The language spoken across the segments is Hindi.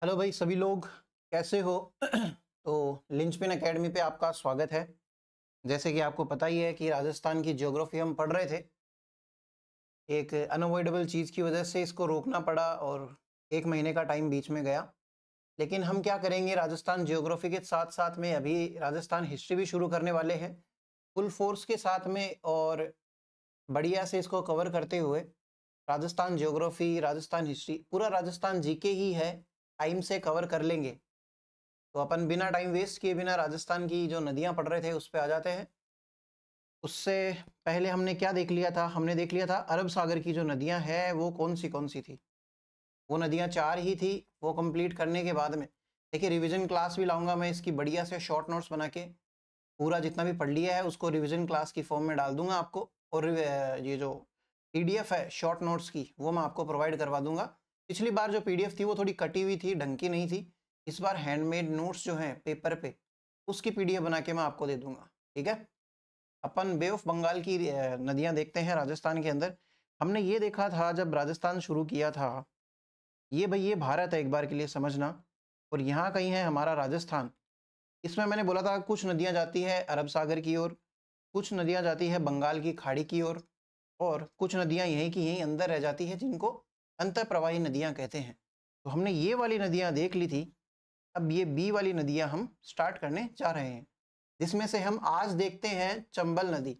हेलो भाई, सभी लोग कैसे हो? तो लिंचपिन एकेडमी पे आपका स्वागत है। जैसे कि आपको पता ही है कि राजस्थान की ज्योग्राफी हम पढ़ रहे थे। एक अनअवॉइडेबल चीज़ की वजह से इसको रोकना पड़ा और 1 महीने का टाइम बीच में गया। लेकिन हम क्या करेंगे, राजस्थान ज्योग्राफी के साथ साथ में अभी राजस्थान हिस्ट्री भी शुरू करने वाले हैं फुल फोर्स के साथ में, और बढ़िया से इसको कवर करते हुए राजस्थान ज्योग्राफी, राजस्थान हिस्ट्री, पूरा राजस्थान जीके ही है, टाइम से कवर कर लेंगे। तो अपन बिना टाइम वेस्ट किए, बिना राजस्थान की जो नदियां पढ़ रहे थे उस पे आ जाते हैं। उससे पहले हमने क्या देख लिया था? हमने देख लिया था अरब सागर की जो नदियां हैं वो कौन सी थी। वो नदियां 4 ही थी। वो कंप्लीट करने के बाद में देखिए, रिवीजन क्लास भी लाऊंगा मैं इसकी, बढ़िया से शॉर्ट नोट्स बना के पूरा जितना भी पढ़ लिया है उसको रिवीजन क्लास की फॉर्म में डाल दूंगा आपको। और ये जो पीडीएफ है शॉर्ट नोट्स की वो मैं आपको प्रोवाइड करवा दूंगा। पिछली बार जो पीडीएफ थी वो थोड़ी कटी हुई थी, ढंग की नहीं थी। इस बार हैंडमेड नोट्स जो हैं पेपर पे, उसकी पीडीएफ बना के मैं आपको दे दूंगा। ठीक है, अपन बे ऑफ बंगाल की नदियां देखते हैं राजस्थान के अंदर। हमने ये देखा था जब राजस्थान शुरू किया था, ये भाई ये भारत है, एक बार के लिए समझना। और यहाँ कहीं है हमारा राजस्थान। इसमें मैंने बोला था कुछ नदियाँ जाती है अरब सागर की ओर, कुछ नदियाँ जाती है बंगाल की खाड़ी की ओर, और कुछ नदियाँ यहीं की यहीं अंदर रह जाती है जिनको अंतर प्रवाही नदियाँ कहते हैं। तो हमने ये वाली नदियाँ देख ली थी। अब ये बी वाली नदियाँ हम स्टार्ट करने जा रहे हैं, जिसमें से हम आज देखते हैं चंबल नदी।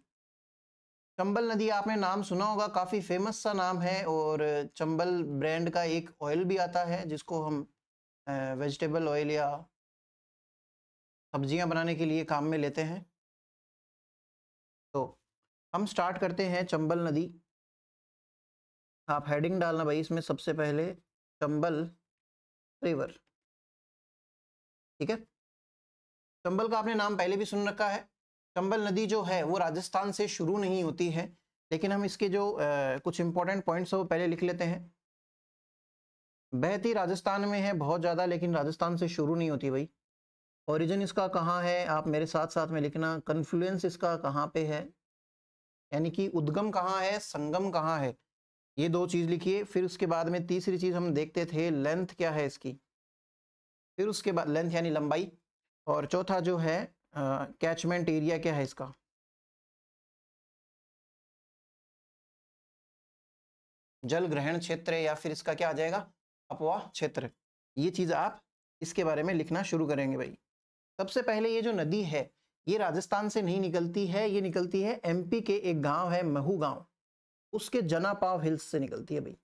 चंबल नदी आपने नाम सुना होगा, काफ़ी फेमस सा नाम है। और चंबल ब्रांड का एक ऑयल भी आता है जिसको हम वेजिटेबल ऑयल या सब्जियां बनाने के लिए काम में लेते हैं। तो हम स्टार्ट करते हैं चंबल नदी। आप हेडिंग डालना भाई इसमें सबसे पहले, चंबल रिवर। ठीक है, चंबल का आपने नाम पहले भी सुन रखा है। चंबल नदी जो है वो राजस्थान से शुरू नहीं होती है, लेकिन हम इसके जो कुछ इंपॉर्टेंट पॉइंट्स है वो पहले लिख लेते हैं। बहती राजस्थान में है बहुत ज़्यादा, लेकिन राजस्थान से शुरू नहीं होती भाई। ओरिजिन इसका कहाँ है आप मेरे साथ साथ में लिखना। कन्फ्लुएंस इसका कहाँ पे है, यानी कि उद्गम कहाँ है, संगम कहाँ है, ये दो चीज़ लिखिए। फिर उसके बाद में तीसरी चीज़ हम देखते थे लेंथ क्या है इसकी, फिर उसके बाद लेंथ यानी लंबाई। और चौथा जो है कैचमेंट एरिया क्या है इसका। जल ग्रहण क्षेत्र, या फिर इसका क्या आ जाएगा, अपवाह क्षेत्र। ये चीज़ आप इसके बारे में लिखना शुरू करेंगे भाई। सबसे पहले ये जो नदी है ये राजस्थान से नहीं निकलती है, ये निकलती है एमपी के एक गांव है महू गांव, उसके जनापाव हिल्स से निकलती है भाई।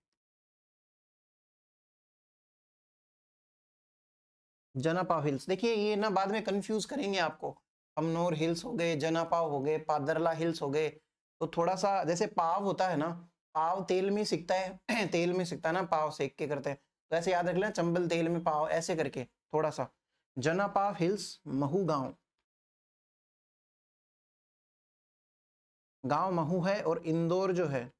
जनापाव हिल्स, देखिए ये ना बाद में कंफ्यूज करेंगे आपको। अमनोर हिल्स हो गए, जनापाव हो गए, पादरला हिल्स हो गए। तो थोड़ा सा जैसे पाव होता है ना, पाव तेल में सिकता है तेल में सिकता है ना, पाव सेक के करते हैं। तो ऐसे याद रख लेना, चंबल तेल में पाव, ऐसे करके थोड़ा सा। जनापाव हिल्स महू गांव, गांव महू है। और इंदौर जो है,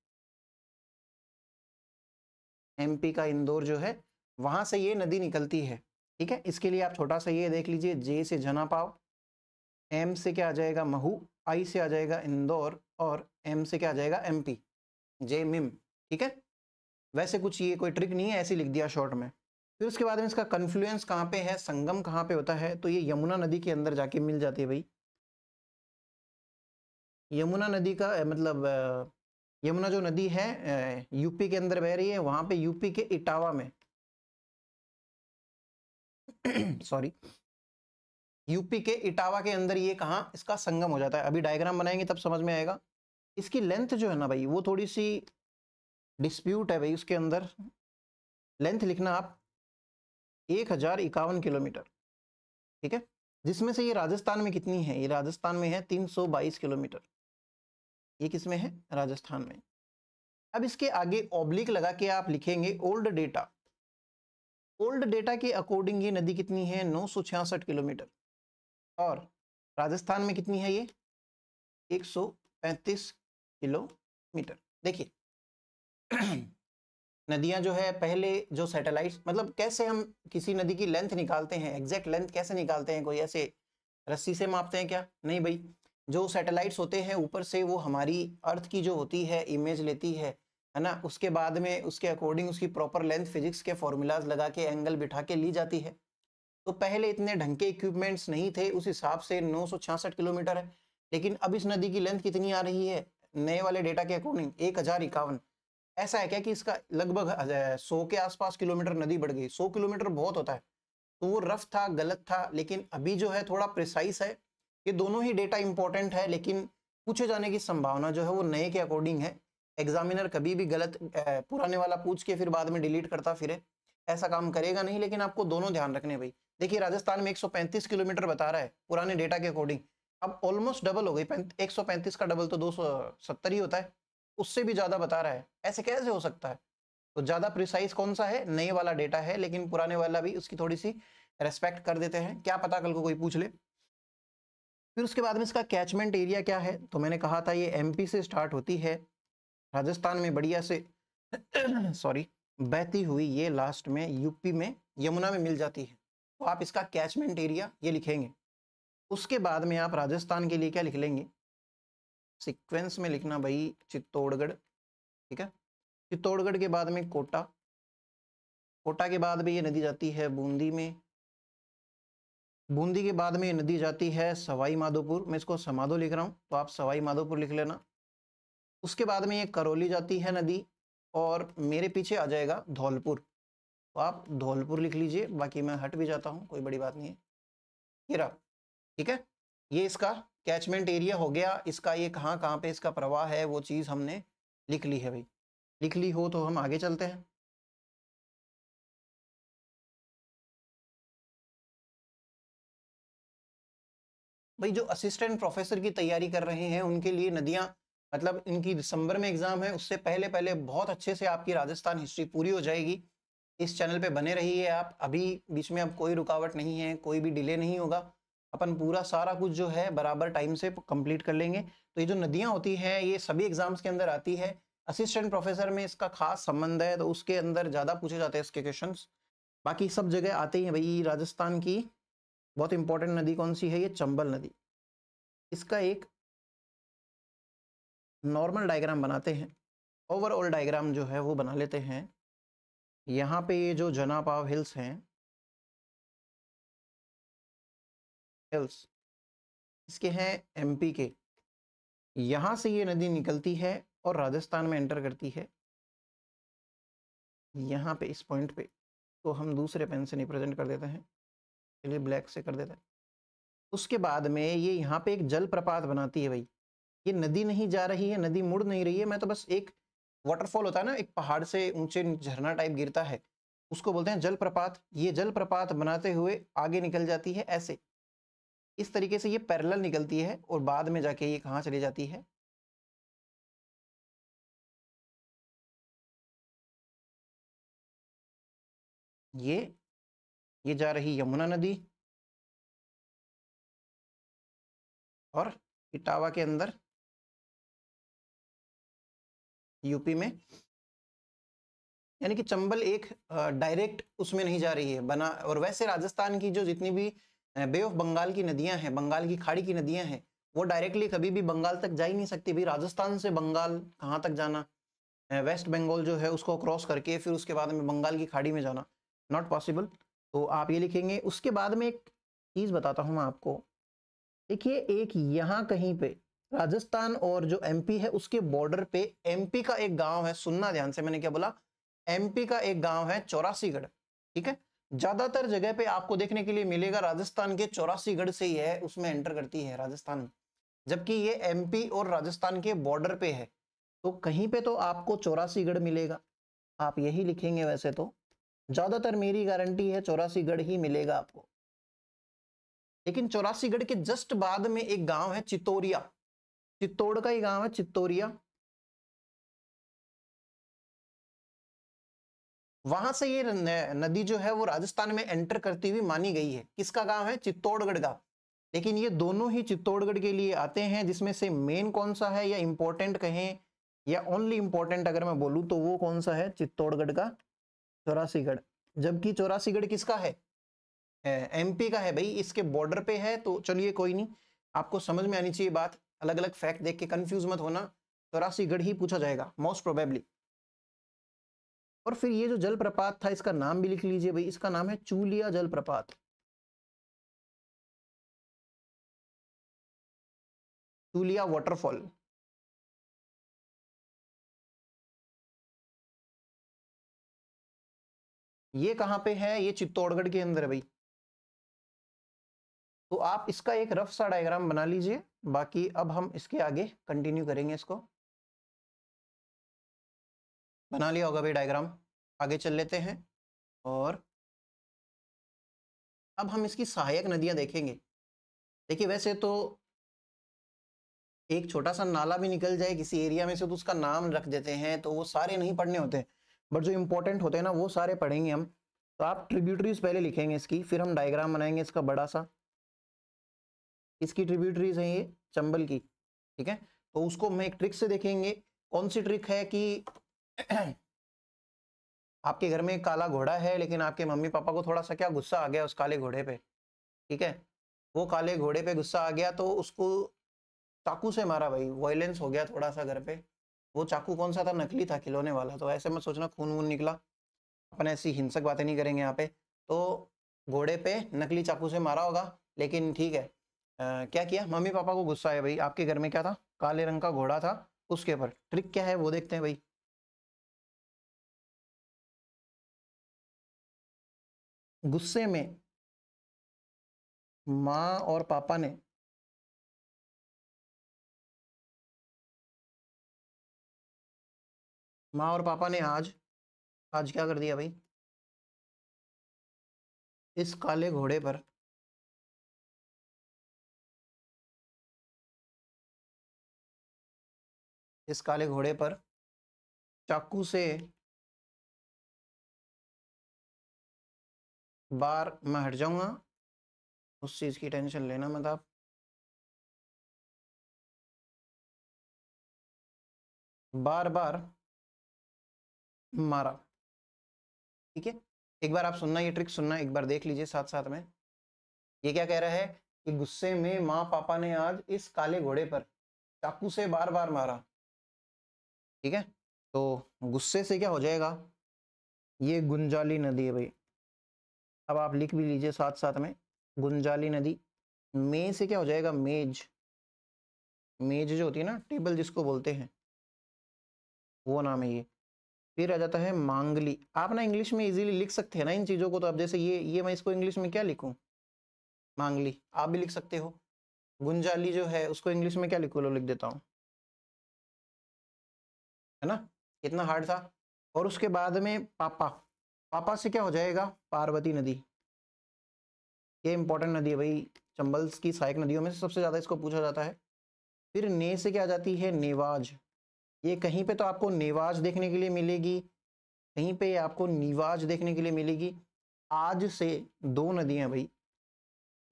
एमपी का इंदौर जो है, वहां से ये नदी निकलती है। ठीक है, इसके लिए आप छोटा सा ये देख लीजिए, जे से जनापाव, एम से क्या आ जाएगा महू, आई से आ जाएगा इंदौर, और एम से क्या आ जाएगा एमपी, जे मिम। ठीक है, वैसे कुछ ये कोई ट्रिक नहीं है, ऐसे लिख दिया शॉर्ट में। फिर उसके बाद में इसका कन्फ्लुएंस कहाँ पे है, संगम कहाँ पे होता है, तो ये यमुना नदी के अंदर जाके मिल जाती है भाई। यमुना नदी का मतलब यमुना जो नदी है यूपी के अंदर बह रही है, वहां पे यूपी के इटावा में सॉरी, यूपी के इटावा के अंदर ये कहाँ इसका संगम हो जाता है। अभी डायग्राम बनाएंगे तब समझ में आएगा। इसकी लेंथ जो है ना भाई वो थोड़ी सी डिस्प्यूट है भाई, उसके अंदर लेंथ लिखना आप 1051 किलोमीटर। ठीक है, जिसमें से ये राजस्थान में कितनी है, ये राजस्थान में है 322 किलोमीटर। ये किस में है, राजस्थान में। अब इसके आगे ऑब्लिक लगा के आप लिखेंगे ओल्ड डेटा। ओल्ड डेटा के अकॉर्डिंग ये नदी कितनी है, 966 किलोमीटर। और राजस्थान में कितनी है ये, 135 किलोमीटर। देखिए नदियां जो है पहले जो सैटेलाइट, मतलब कैसे हम किसी नदी की लेंथ निकालते हैं, एग्जैक्ट लेंथ कैसे निकालते हैं, कोई ऐसे रस्सी से मापते हैं क्या, नहीं भाई। जो सैटेलाइट्स होते हैं ऊपर से वो हमारी अर्थ की जो होती है इमेज लेती है, है ना, उसके बाद में उसके अकॉर्डिंग उसकी प्रॉपर लेंथ फिजिक्स के फॉर्मूलाज लगा के एंगल बिठा के ली जाती है। तो पहले इतने ढंग के इक्विपमेंट्स नहीं थे, उस हिसाब से 966 किलोमीटर है। लेकिन अब इस नदी की लेंथ कितनी आ रही है नए वाले डेटा के अकॉर्डिंग? 1051। ऐसा है क्या कि इसका लगभग 100 के आसपास किलोमीटर नदी बढ़ गई? 100 किलोमीटर बहुत होता है। तो वो रफ था, गलत था, लेकिन अभी जो है थोड़ा प्रिसाइस है। ये दोनों ही डेटा इंपॉर्टेंट है, लेकिन पूछे जाने की संभावना जो है वो नए के अकॉर्डिंग है। एग्जामिनर कभी भी गलत पुराने वाला पूछ के फिर बाद में डिलीट करता फिरे, ऐसा काम करेगा नहीं। लेकिन आपको दोनों ध्यान रखने भाई। देखिए राजस्थान में 135 किलोमीटर बता रहा है पुराने डेटा के अकॉर्डिंग, अब ऑलमोस्ट डबल हो गई। 135 का डबल तो 270 ही होता है, उससे भी ज्यादा बता रहा है। ऐसे कैसे हो सकता है? तो ज्यादा प्रिसाइज कौन सा है? नए वाला डेटा है, लेकिन पुराने वाला भी उसकी थोड़ी सी रेस्पेक्ट कर देते हैं, क्या पता कल को कोई पूछ ले। फिर उसके बाद में इसका कैचमेंट एरिया क्या है? तो मैंने कहा था ये एमपी से स्टार्ट होती है, राजस्थान में बढ़िया से सॉरी बहती हुई ये लास्ट में यूपी में यमुना में मिल जाती है। तो आप इसका कैचमेंट एरिया ये लिखेंगे। उसके बाद में आप राजस्थान के लिए क्या लिख लेंगे? सीक्वेंस में लिखना भाई चित्तौड़गढ़, ठीक है। चित्तौड़गढ़ के बाद में कोटा, कोटा के बाद में ये नदी जाती है बूंदी में, बूंदी के बाद में ये नदी जाती है सवाई माधोपुर। मैं इसको समाधो लिख रहा हूँ, तो आप सवाई माधोपुर लिख लेना। उसके बाद में ये करौली जाती है नदी, और मेरे पीछे आ जाएगा धौलपुर, तो आप धौलपुर लिख लीजिए। बाकी मैं हट भी जाता हूँ, कोई बड़ी बात नहीं है। ये रहा, ठीक है। ये इसका कैचमेंट एरिया हो गया। इसका ये कहाँ कहाँ पे इसका प्रवाह है वो चीज़ हमने लिख ली है भाई। लिख ली हो तो हम आगे चलते हैं। भाई जो असिस्टेंट प्रोफेसर की तैयारी कर रहे हैं उनके लिए नदियाँ, मतलब इनकी दिसंबर में एग्जाम है, उससे पहले पहले बहुत अच्छे से आपकी राजस्थान हिस्ट्री पूरी हो जाएगी। इस चैनल पे बने रहिए आप, अभी बीच में अब कोई रुकावट नहीं है, कोई भी डिले नहीं होगा। अपन पूरा सारा कुछ जो है बराबर टाइम से कंप्लीट कर लेंगे। तो ये जो नदियाँ होती हैं ये सभी एग्जाम्स के अंदर आती है। असिस्टेंट प्रोफेसर में इसका खास संबंध है, तो उसके अंदर ज़्यादा पूछे जाते हैं इसके क्वेश्चन। बाकी सब जगह आते ही हैं भाई। राजस्थान की बहुत इंपॉर्टेंट नदी कौन सी है? ये चंबल नदी। इसका एक नॉर्मल डायग्राम बनाते हैं, ओवरऑल डायग्राम जो है वो बना लेते हैं। यहाँ पे ये जो जनापाव हिल्स हैं, हिल्स इसके हैं एमपी के। यहाँ से ये नदी निकलती है और राजस्थान में एंटर करती है यहाँ पे इस पॉइंट पे। तो हम दूसरे पेन से रिप्रेजेंट कर देते हैं, चलिए ब्लैक से कर देते हैं। उसके बाद में ये यहाँ पे एक जलप्रपात बनाती है भाई। ये नदी नहीं जा रही है, नदी मुड़ नहीं रही है, मैं तो बस एक वाटरफॉल होता है ना, एक पहाड़ से ऊंचे झरना टाइप गिरता है, उसको बोलते हैं जलप्रपात। ये जलप्रपात बनाते हुए आगे निकल जाती है ऐसे, इस तरीके से ये पैरेलल निकलती है और बाद में जाके ये कहाँ चली जाती है? ये जा रही यमुना नदी और इटावा के अंदर यूपी में, यानी कि चंबल एक डायरेक्ट उसमें नहीं जा रही है बना। और वैसे राजस्थान की जो जितनी भी बे ऑफ बंगाल की नदियां हैं, बंगाल की खाड़ी की नदियां हैं, वो डायरेक्टली कभी भी बंगाल तक जा ही नहीं सकती भाई। राजस्थान से बंगाल कहाँ तक जाना? वेस्ट बंगाल जो है उसको क्रॉस करके फिर उसके बाद में बंगाल की खाड़ी में जाना, नॉट पॉसिबल। तो आप ये लिखेंगे। उसके बाद में एक चीज़ बताता हूँ मैं आपको। देखिए एक यहाँ कहीं पे राजस्थान और जो एमपी है उसके बॉर्डर पे एमपी का एक गांव है, सुनना ध्यान से, मैंने क्या बोला? एमपी का एक गांव है चौरासीगढ़, ठीक है। ज्यादातर जगह पे आपको देखने के लिए मिलेगा राजस्थान के चौरासीगढ़ से ही है, उसमें एंटर करती है राजस्थान, जबकि ये एमपी और राजस्थान के बॉर्डर पे है। तो कहीं पे तो आपको चौरासीगढ़ मिलेगा, आप यही लिखेंगे। वैसे तो ज्यादातर मेरी गारंटी है चौरासीगढ़ ही मिलेगा आपको, लेकिन चौरासीगढ़ के जस्ट बाद में एक गांव है चित्तौरिया, चित्तौड़ का ही गांव है चित्तौरिया। वहां से ये नदी जो है वो राजस्थान में एंटर करती हुई मानी गई है। किसका गांव है? चित्तौड़गढ़ का। लेकिन ये दोनों ही चित्तौड़गढ़ के लिए आते हैं, जिसमें से मेन कौन सा है या इंपॉर्टेंट कहें या ओनली इंपॉर्टेंट अगर मैं बोलूं तो वो कौन सा है? चित्तौड़गढ़ का चौरासीगढ़। जबकि चौरासीगढ़ किसका है? एमपी का है भाई, इसके बॉर्डर पे है। तो चलिए कोई नहीं, आपको समझ में आनी चाहिए बात। अलग अलग फैक्ट देख के कंफ्यूज मत होना, चौरासीगढ़ ही पूछा जाएगा मोस्ट प्रोबेबली। और फिर ये जो जलप्रपात था इसका नाम भी लिख लीजिए भाई, इसका नाम है चूलिया जलप्रपात। चूलिया वाटरफॉल। ये कहाँ पे है? ये चित्तौड़गढ़ के अंदर है भाई। तो आप इसका एक रफ सा डायग्राम बना लीजिए, बाकी अब हम इसके आगे कंटिन्यू करेंगे। इसको बना लिया होगा भाई डायग्राम, आगे चल लेते हैं। और अब हम इसकी सहायक नदियां देखेंगे। देखिए वैसे तो एक छोटा सा नाला भी निकल जाए किसी एरिया में से तो उसका नाम रख देते हैं, तो वो सारे नहीं पढ़ने होते, बट जो इंपॉर्टेंट होते हैं ना वो सारे पढ़ेंगे हम। तो आप ट्रिब्यूटरीज पहले लिखेंगे इसकी, फिर हम डायग्राम बनाएंगे इसका बड़ा सा। इसकी ट्रिब्यूटरीज है ये चंबल की, ठीक है। तो उसको हम एक ट्रिक से देखेंगे। कौन सी ट्रिक है कि आपके घर में एक काला घोड़ा है, लेकिन आपके मम्मी पापा को थोड़ा सा क्या गुस्सा आ गया उस काले घोड़े पे, ठीक है। वो काले घोड़े पे गुस्सा आ गया तो उसको चाकू से मारा भाई, वायलेंस हो गया थोड़ा सा घर पे। वो चाकू कौन सा था? नकली था, खिलौने वाला। तो ऐसे मत सोचना खून वून निकला, अपन ऐसी हिंसक बातें नहीं करेंगे यहाँ पे। तो घोड़े पे नकली चाकू से मारा होगा, लेकिन ठीक है। क्या किया? मम्मी पापा को गुस्सा है भाई, आपके घर में क्या था? काले रंग का घोड़ा था, उसके ऊपर ट्रिक क्या है वो देखते हैं भाई। गुस्से में माँ और पापा ने आज आज क्या कर दिया भाई? इस काले घोड़े पर चाकू से बार, मैं हट जाऊंगा, उस चीज की टेंशन लेना मत आप। बार बार मारा, ठीक है। एक बार आप सुनना, ये ट्रिक सुनना, एक बार देख लीजिए साथ साथ में। ये क्या कह रहा है कि गुस्से में माँ पापा ने आज इस काले घोड़े पर चाकू से बार बार मारा, ठीक है। तो गुस्से से क्या हो जाएगा? ये गुंजाली नदी है भाई। अब आप लिख भी लीजिए साथ साथ में, गुंजाली नदी। में से क्या हो जाएगा? मेज। मेज जो होती है ना, टेबल जिसको बोलते हैं, वो नाम है ये। फिर आ जाता है मांगली। आप ना इंग्लिश में इजीली लिख सकते हैं ना इन चीजों को। तो अब जैसे ये मैं इसको इंग्लिश में क्या लिखूं? मांगली। आप भी लिख सकते हो। गुंजाली जो है उसको इंग्लिश में क्या लिखूं? लो लिख देता हूं, है ना। कितना हार्ड था। और उसके बाद में पापा, पापा से क्या हो जाएगा? पार्वती नदी। ये इंपॉर्टेंट नदी है भाई, चंबल की सहायक नदियों में से सबसे ज्यादा इसको पूछा जाता है। फिर ने से क्या आ जाती है? नेवाज। ये कहीं पे तो आपको नेवाज देखने के लिए मिलेगी, कहीं पे आपको निवाज देखने के लिए मिलेगी। आज से दो नदियां भाई,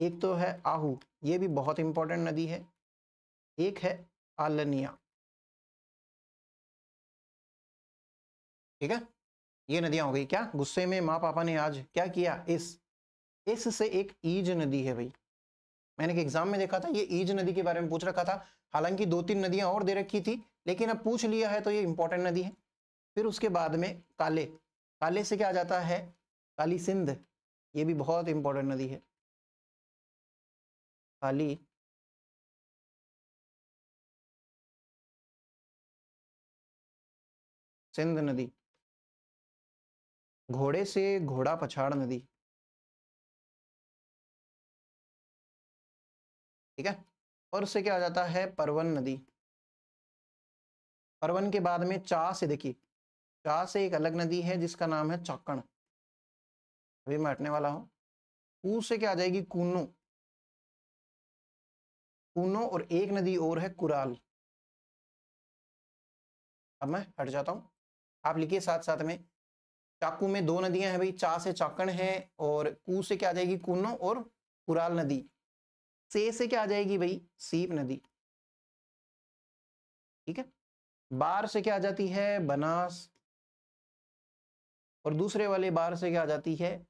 एक तो है आहू, ये भी बहुत इंपॉर्टेंट नदी है, एक है आलनिया, ठीक है। ये नदियां हो गई। क्या गुस्से में माँ पापा ने आज क्या किया? इस से एक ईज नदी है भाई। मैंने एक एग्जाम में देखा था, ये ईज नदी के बारे में पूछ रखा था। हालांकि दो तीन नदियां और दे रखी थी, लेकिन अब पूछ लिया है तो ये इंपॉर्टेंट नदी है। फिर उसके बाद में काले, काले से क्या आ जाता है? काली सिंध। ये भी बहुत इंपॉर्टेंट नदी है, काली सिंध नदी। घोड़े से घोड़ा पछाड़ नदी, ठीक है। और उससे क्या आ जाता है? परवन नदी। परवन के बाद में चा से, देखिए चा से एक अलग नदी है जिसका नाम है चाकण, अभी मैं हटने वाला हूं। कू से क्या आ जाएगी? कूनो। कूनो और एक नदी और है कुराल। अब मैं हट जाता हूं, आप लिखिए साथ साथ में। चाकू में दो नदियां हैं भाई, चा से चाकण है, और कू से क्या आ जाएगी? कूनो और कुराल नदी। से क्या आ जाएगी भाई? सीप नदी, ठीक है। बार से क्या आ जाती है? बनास। और दूसरे वाले बार से क्या आ जाती है?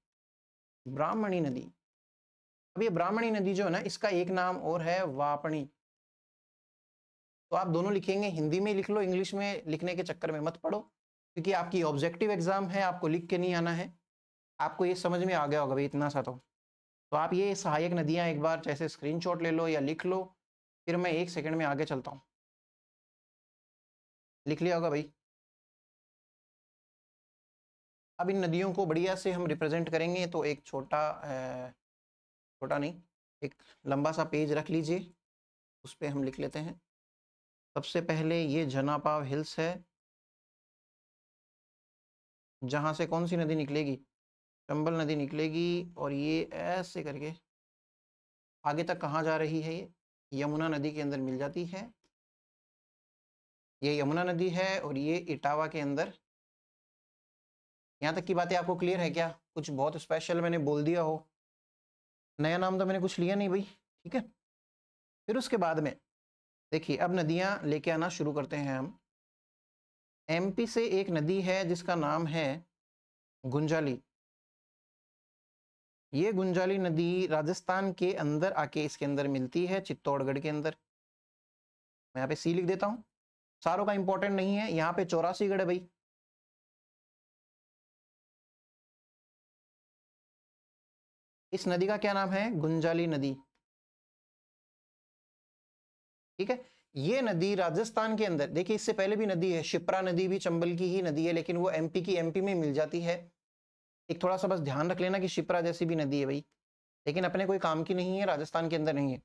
ब्राह्मणी नदी। अब ये ब्राह्मणी नदी जो है ना, इसका एक नाम और है वापणी। तो आप दोनों लिखेंगे, हिंदी में लिख लो, इंग्लिश में लिखने के चक्कर में मत पड़ो, क्योंकि आपकी ऑब्जेक्टिव एग्जाम है, आपको लिख के नहीं आना है। आपको ये समझ में आ गया होगा भाई इतना सा तो आप ये सहायक नदियाँ एक बार जैसे स्क्रीनशॉट ले लो या लिख लो, फिर मैं 1 सेकंड में आगे चलता हूँ। लिख लिया होगा भाई। अब इन नदियों को बढ़िया से हम रिप्रेजेंट करेंगे, तो एक छोटा नहीं, एक लंबा सा पेज रख लीजिए, उस पे हम लिख लेते हैं। सबसे पहले ये जनापाव हिल्स है, जहाँ से कौन सी नदी निकलेगी, चंबल नदी निकलेगी, और ये ऐसे करके आगे तक कहाँ जा रही है, ये यमुना नदी के अंदर मिल जाती है। ये यमुना नदी है और ये इटावा के अंदर। यहाँ तक की बातें आपको क्लियर है क्या? कुछ बहुत स्पेशल मैंने बोल दिया हो? नया नाम तो मैंने कुछ लिया नहीं भाई, ठीक है। फिर उसके बाद में देखिए, अब नदियाँ लेके आना शुरू करते हैं हम। एमपी से एक नदी है जिसका नाम है गुंजाली। ये गुंजाली नदी राजस्थान के अंदर आके इसके अंदर मिलती है, चित्तौड़गढ़ के अंदर। मैं यहाँ पे सी लिख देता हूँ, सारों का इंपॉर्टेंट नहीं है। यहाँ पे 84 गढ़ है भाई। इस नदी का क्या नाम है? गुंजाली नदी, ठीक है। ये नदी राजस्थान के अंदर, देखिए इससे पहले भी नदी है, शिप्रा नदी भी चंबल की ही नदी है, लेकिन वो एमपी की एमपी में मिल जाती है। एक थोड़ा सा बस ध्यान रख लेना कि शिप्रा जैसी भी नदी है भाई, लेकिन अपने कोई काम की नहीं है, राजस्थान के अंदर नहीं है।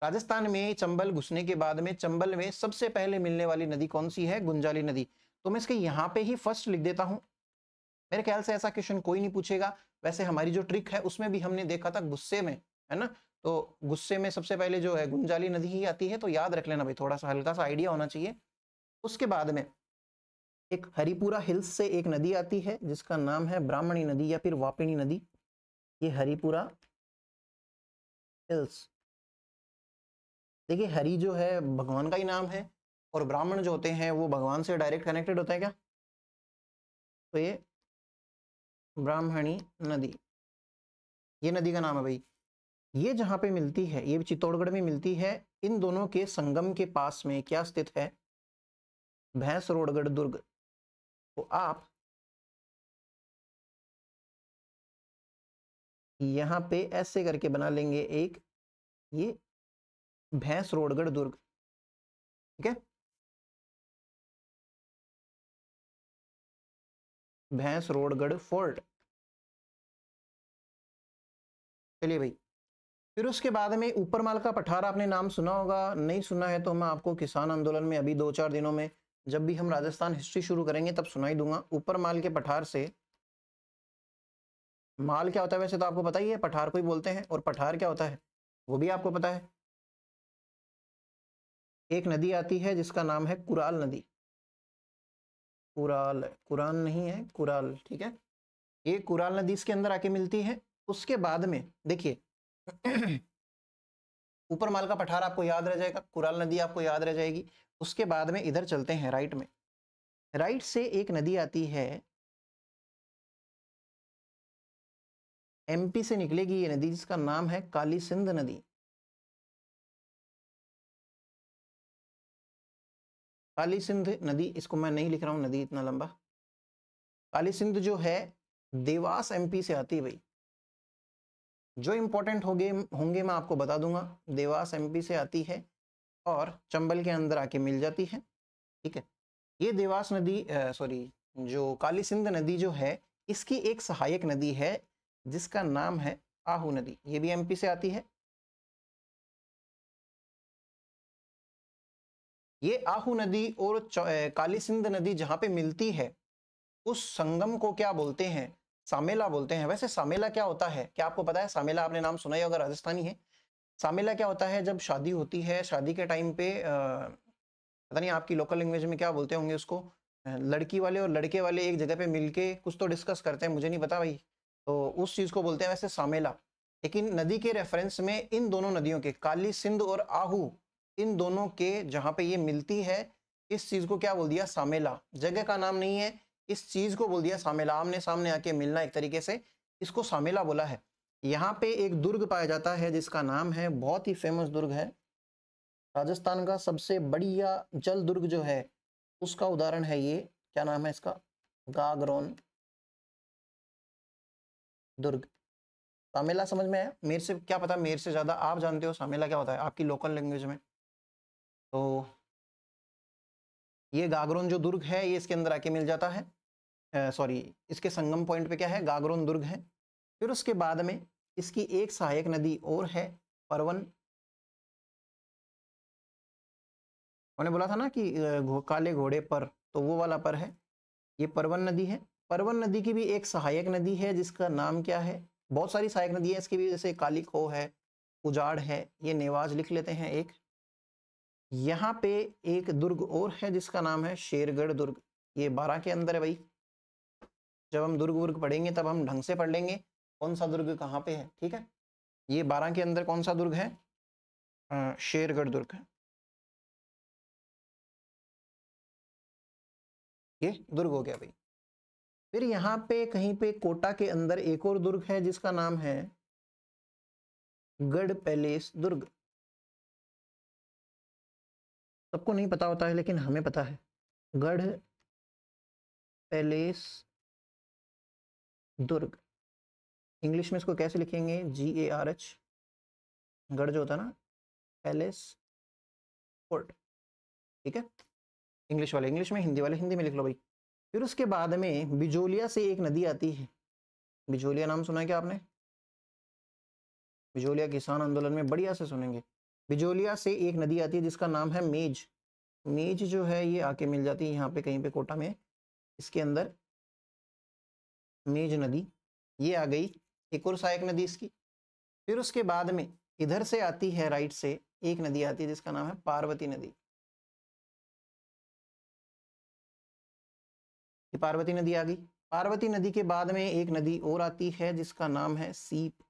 राजस्थान में चंबल घुसने के बाद में चंबल में सबसे पहले मिलने वाली नदी कौन सी है? गुंजाली नदी। तो मैं इसके यहाँ पे ही फर्स्ट लिख देता हूँ। मेरे ख्याल से ऐसा क्वेश्चन कोई नहीं पूछेगा। वैसे हमारी जो ट्रिक है उसमें भी हमने देखा था गुस्से में, है ना, तो गुस्से में सबसे पहले जो है गुंजाली नदी ही आती है, तो याद रख लेना भाई, थोड़ा सा हल्का सा आइडिया होना चाहिए। उसके बाद में एक हरिपुरा हिल्स से एक नदी आती है जिसका नाम है ब्राह्मणी नदी या फिर वापिनी नदी। ये हरिपुरा हिल्स, देखिए हरि जो है भगवान का ही नाम है, और ब्राह्मण जो होते हैं वो भगवान से डायरेक्ट कनेक्टेड होता है क्या? तो ये ब्राह्मणी नदी, ये नदी का नाम है भाई। ये जहाँ पे मिलती है, ये चित्तौड़गढ़ में मिलती है। इन दोनों के संगम के पास में क्या स्थित है? भैंसरोडगढ़ दुर्ग। तो आप यहाँ पे ऐसे करके बना लेंगे एक, ये भैंसरोडगढ़ दुर्ग, ठीक है। भैंसरोडगढ़ फोर्ट। चलिए भाई, फिर उसके बाद में ऊपरमाल का पठार आपने नाम सुना होगा, नहीं सुना है तो मैं आपको किसान आंदोलन में अभी 2-4 दिनों में जब भी हम राजस्थान हिस्ट्री शुरू करेंगे तब सुनाई दूंगा। ऊपरमाल के पठार से, माल क्या होता है वैसे तो आपको पता ही है, पठार को ही बोलते हैं, और पठार क्या होता है वो भी आपको पता है। एक नदी आती है जिसका नाम है कुराल नदी। कुराल, कुरान नहीं है, कुराल, ठीक है। ये कुराल नदी इसके अंदर आके मिलती है। उसके बाद में देखिए ऊपर माल का पठार आपको याद रह जाएगा, कुराल नदी आपको याद रह जाएगी। उसके बाद में इधर चलते हैं राइट में, राइट से एक नदी आती है, एमपी से निकलेगी ये नदी जिसका नाम है काली सिंध नदी। काली सिंध नदी, इसको मैं नहीं लिख रहा हूं नदी इतना लंबा। काली सिंध जो है देवास एमपी से आती है भाई। जो इंपॉर्टेंट होंगे मैं आपको बता दूंगा। देवास एमपी से आती है और चंबल के अंदर आके मिल जाती है, ठीक है। ये देवास नदी, सॉरी, जो काली सिंध नदी जो है इसकी एक सहायक नदी है जिसका नाम है आहू नदी। ये भी एमपी से आती है। ये आहू नदी और काली सिंध नदी जहां पे मिलती है उस संगम को क्या बोलते हैं? सामेला बोलते हैं। वैसे सामेला क्या होता है, क्या आपको पता है? सामेला आपने नाम सुना ही होगा, राजस्थानी है। सामेला क्या होता है? जब शादी होती है, शादी के टाइम पे पता नहीं आपकी लोकल लैंग्वेज में क्या बोलते होंगे उसको, लड़की वाले और लड़के वाले एक जगह पे मिलके कुछ तो डिस्कस करते हैं, मुझे नहीं पता भाई, तो उस चीज को बोलते हैं वैसे सामेला। लेकिन नदी के रेफरेंस में इन दोनों नदियों के, काली सिंध और आहू, इन दोनों के जहां पे ये मिलती है, इस चीज को क्या बोल दिया? सामेला। जगह का नाम नहीं है, इस चीज को बोल दिया सामेला। आमने सामने आके मिलना एक तरीके से, इसको सामेला बोला है। यहाँ पे एक दुर्ग पाया जाता है जिसका नाम है, बहुत ही फेमस दुर्ग है, राजस्थान का सबसे बढ़िया जल दुर्ग जो है उसका उदाहरण है ये। क्या नाम है इसका? गागरोन दुर्ग। सामेला समझ में आया? मेरे से क्या पता, मेरे से ज्यादा आप जानते हो सामेला क्या होता है आपकी लोकल लैंग्वेज में। तो ये गागरोन जो दुर्ग है ये इसके अंदर आके मिल जाता है, सॉरी इसके संगम पॉइंट पे क्या है, गागरोन दुर्ग है। फिर उसके बाद में इसकी एक सहायक नदी और है परवन। मैंने बोला था ना कि काले घोड़े पर, तो वो वाला पर है, ये परवन नदी है। परवन नदी की भी एक सहायक नदी है जिसका नाम क्या है, बहुत सारी सहायक नदी है इसकी भी, जैसे काली खो है, उजाड़ है, ये नेवाज लिख लेते हैं एक। यहाँ पे एक दुर्ग और है जिसका नाम है शेरगढ़ दुर्ग, ये 12 के अंदर है भाई। जब हम दुर्ग वुर्ग पढ़ेंगे तब हम ढंग से पढ़ लेंगे कौन सा दुर्ग कहाँ पे है, ठीक है। ये 12 के अंदर कौन सा दुर्ग है, शेरगढ़ दुर्ग है, ये दुर्ग हो गया भाई। फिर यहाँ पे कहीं पे कोटा के अंदर एक और दुर्ग है जिसका नाम है गढ़ पैलेस दुर्ग। सबको नहीं पता होता है लेकिन हमें पता है, गढ़ पैलेस दुर्ग। इंग्लिश में इसको कैसे लिखेंगे, GARH, गढ़ जो होता है ना, पैलेस फोर्ट, ठीक है। इंग्लिश वाले इंग्लिश में, हिंदी वाले हिंदी में लिख लो भाई। फिर उसके बाद में बिजोलिया से एक नदी आती है, बिजोलिया नाम सुना है क्या आपने, बिजोलिया किसान आंदोलन में बढ़िया से सुनेंगे। बिजोलिया से एक नदी आती है जिसका नाम है मेज। मेज जो है ये आके मिल जाती है यहाँ पे कहीं पे कोटा में, इसके अंदर मेज नदी ये आ गई, एक और सहायक नदी इसकी। फिर उसके बाद में इधर से आती है, राइट से एक नदी आती है जिसका नाम है पार्वती नदी। ये पार्वती नदी आ गई। पार्वती नदी के बाद में एक नदी और आती है जिसका नाम है सीप।